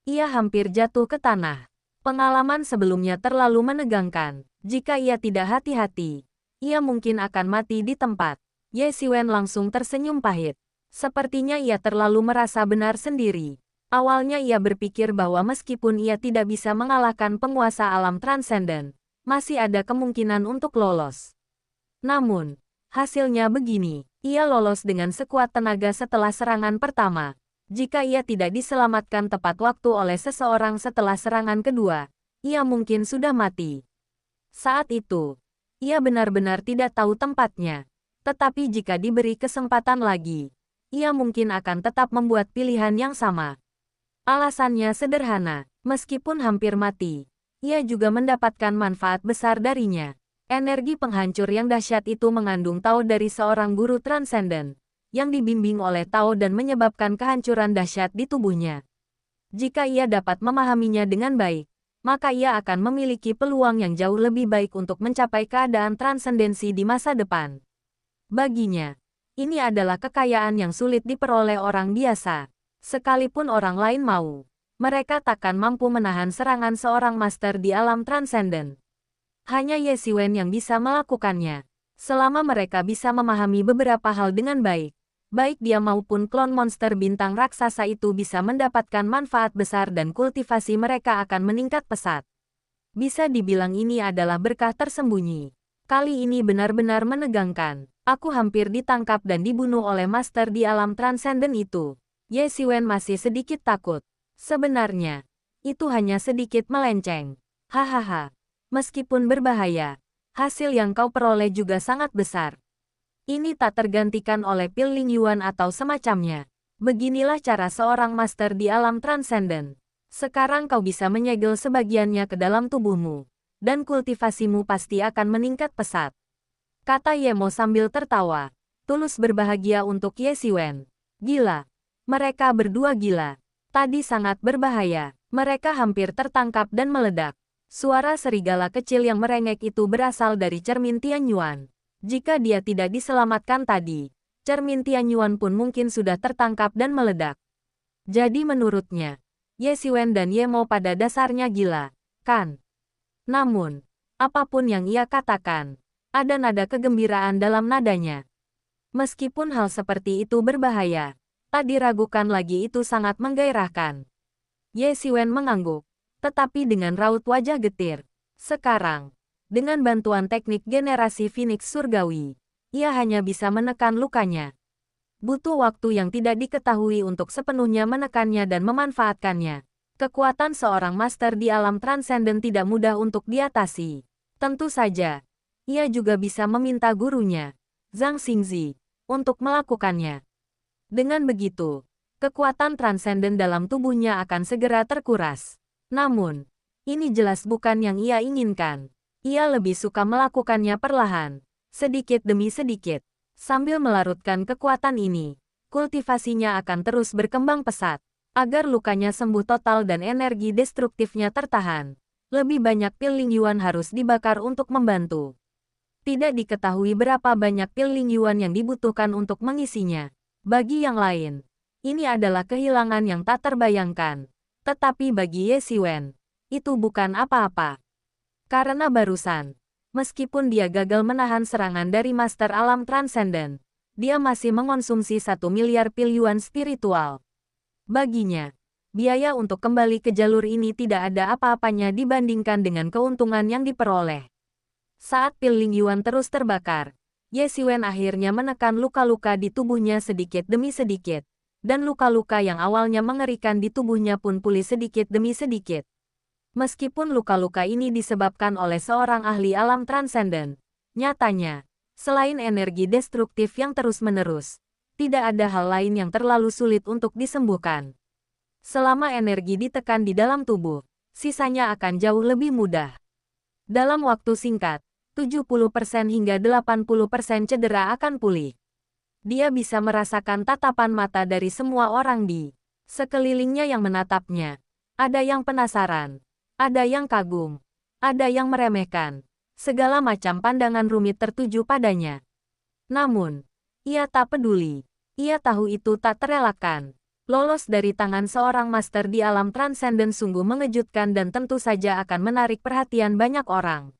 Ia hampir jatuh ke tanah. Pengalaman sebelumnya terlalu menegangkan. Jika ia tidak hati-hati, ia mungkin akan mati di tempat. Ye Xiwen langsung tersenyum pahit. Sepertinya ia terlalu merasa benar sendiri. Awalnya ia berpikir bahwa meskipun ia tidak bisa mengalahkan penguasa alam transenden, masih ada kemungkinan untuk lolos. Namun, hasilnya begini. Ia lolos dengan sekuat tenaga setelah serangan pertama. Jika ia tidak diselamatkan tepat waktu oleh seseorang setelah serangan kedua, ia mungkin sudah mati. Saat itu, ia benar-benar tidak tahu tempatnya. Tetapi jika diberi kesempatan lagi, ia mungkin akan tetap membuat pilihan yang sama. Alasannya sederhana, meskipun hampir mati, ia juga mendapatkan manfaat besar darinya. Energi penghancur yang dahsyat itu mengandung Tao dari seorang guru transenden, yang dibimbing oleh Tao dan menyebabkan kehancuran dahsyat di tubuhnya. Jika ia dapat memahaminya dengan baik, maka ia akan memiliki peluang yang jauh lebih baik untuk mencapai keadaan transendensi di masa depan. Baginya, ini adalah kekayaan yang sulit diperoleh orang biasa. Sekalipun orang lain mau, mereka takkan mampu menahan serangan seorang master di alam transenden. Hanya Ye Xiwen yang bisa melakukannya. Selama mereka bisa memahami beberapa hal dengan baik, baik dia maupun klon monster bintang raksasa itu bisa mendapatkan manfaat besar dan kultivasi mereka akan meningkat pesat. Bisa dibilang ini adalah berkah tersembunyi. Kali ini benar-benar menegangkan. Aku hampir ditangkap dan dibunuh oleh master di alam transenden itu. Ye Xiwen masih sedikit takut. Sebenarnya, itu hanya sedikit melenceng. Hahaha. Meskipun berbahaya, hasil yang kau peroleh juga sangat besar. Ini tak tergantikan oleh pil Ling Yuan atau semacamnya. Beginilah cara seorang master di alam transenden. Sekarang kau bisa menyegel sebagiannya ke dalam tubuhmu, dan kultivasimu pasti akan meningkat pesat. Kata Yemo sambil tertawa. Tulus berbahagia untuk Ye Xiwen. Gila. Mereka berdua gila. Tadi sangat berbahaya. Mereka hampir tertangkap dan meledak. Suara serigala kecil yang merengek itu berasal dari cermin Tianyuan. Jika dia tidak diselamatkan tadi, cermin Tianyuan pun mungkin sudah tertangkap dan meledak. Jadi menurutnya, Ye Xiwen dan Yemo pada dasarnya gila, kan? Namun, apapun yang ia katakan, ada nada kegembiraan dalam nadanya. Meskipun hal seperti itu berbahaya, tak diragukan lagi itu sangat menggairahkan. Ye Xiwen mengangguk, tetapi dengan raut wajah getir. Sekarang, dengan bantuan teknik generasi Phoenix Surgawi, ia hanya bisa menekan lukanya. Butuh waktu yang tidak diketahui untuk sepenuhnya menekannya dan memanfaatkannya. Kekuatan seorang master di alam transenden tidak mudah untuk diatasi. Tentu saja, ia juga bisa meminta gurunya, Zhang Xingzi, untuk melakukannya. Dengan begitu, kekuatan transenden dalam tubuhnya akan segera terkuras. Namun, ini jelas bukan yang ia inginkan. Ia lebih suka melakukannya perlahan, sedikit demi sedikit. Sambil melarutkan kekuatan ini, kultivasinya akan terus berkembang pesat. Agar lukanya sembuh total dan energi destruktifnya tertahan, lebih banyak pil Ling Yuan harus dibakar untuk membantu. Tidak diketahui berapa banyak pil Ling Yuan yang dibutuhkan untuk mengisinya. Bagi yang lain, ini adalah kehilangan yang tak terbayangkan. Tetapi bagi Ye Xiwen, itu bukan apa-apa. Karena barusan, meskipun dia gagal menahan serangan dari Master Alam Transenden, dia masih mengonsumsi 1 miliar pil Yuan spiritual. Baginya, biaya untuk kembali ke jalur ini tidak ada apa-apanya dibandingkan dengan keuntungan yang diperoleh. Saat pil Ling Yuan terus terbakar, Ye Xiwen akhirnya menekan luka-luka di tubuhnya sedikit demi sedikit. Dan luka-luka yang awalnya mengerikan di tubuhnya pun pulih sedikit demi sedikit. Meskipun luka-luka ini disebabkan oleh seorang ahli alam transenden, nyatanya, selain energi destruktif yang terus-menerus, tidak ada hal lain yang terlalu sulit untuk disembuhkan. Selama energi ditekan di dalam tubuh, sisanya akan jauh lebih mudah. Dalam waktu singkat, 70% hingga 80% cedera akan pulih. Dia bisa merasakan tatapan mata dari semua orang di sekelilingnya yang menatapnya. Ada yang penasaran, ada yang kagum, ada yang meremehkan. Segala macam pandangan rumit tertuju padanya. Namun, ia tak peduli. Ia tahu itu tak terelakkan. Lolos dari tangan seorang master di alam transenden sungguh mengejutkan dan tentu saja akan menarik perhatian banyak orang.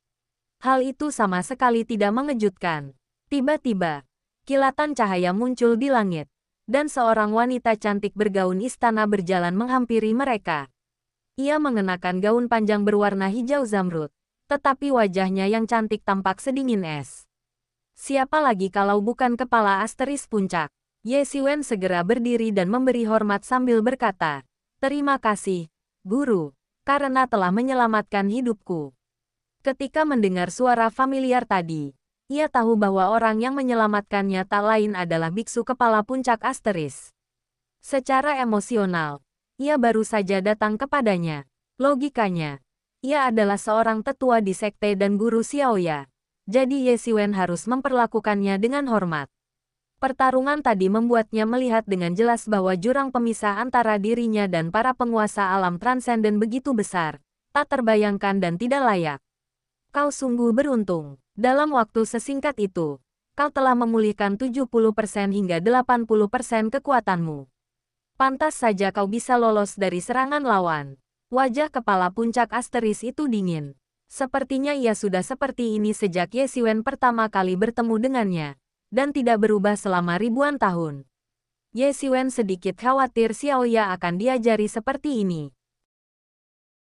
Hal itu sama sekali tidak mengejutkan. Tiba-tiba, kilatan cahaya muncul di langit, dan seorang wanita cantik bergaun istana berjalan menghampiri mereka. Ia mengenakan gaun panjang berwarna hijau zamrud, tetapi wajahnya yang cantik tampak sedingin es. Siapa lagi kalau bukan kepala asteris puncak? Ye Xiwen segera berdiri dan memberi hormat sambil berkata, "Terima kasih, Guru." karena telah menyelamatkan hidupku. Ketika mendengar suara familiar tadi, ia tahu bahwa orang yang menyelamatkannya tak lain adalah biksu kepala puncak asteris. Secara emosional, ia baru saja datang kepadanya. Logikanya, ia adalah seorang tetua di sekte dan guru Xiaoya. Jadi Ye Xiwen harus memperlakukannya dengan hormat. Pertarungan tadi membuatnya melihat dengan jelas bahwa jurang pemisah antara dirinya dan para penguasa alam transenden begitu besar, tak terbayangkan dan tidak layak. Kau sungguh beruntung. Dalam waktu sesingkat itu, kau telah memulihkan 70% hingga 80% kekuatanmu. Pantas saja kau bisa lolos dari serangan lawan. Wajah kepala puncak asteris itu dingin. Sepertinya ia sudah seperti ini sejak Ye Xiwen pertama kali bertemu dengannya, dan tidak berubah selama ribuan tahun. Ye Xiwen sedikit khawatir Xiaoya akan diajari seperti ini.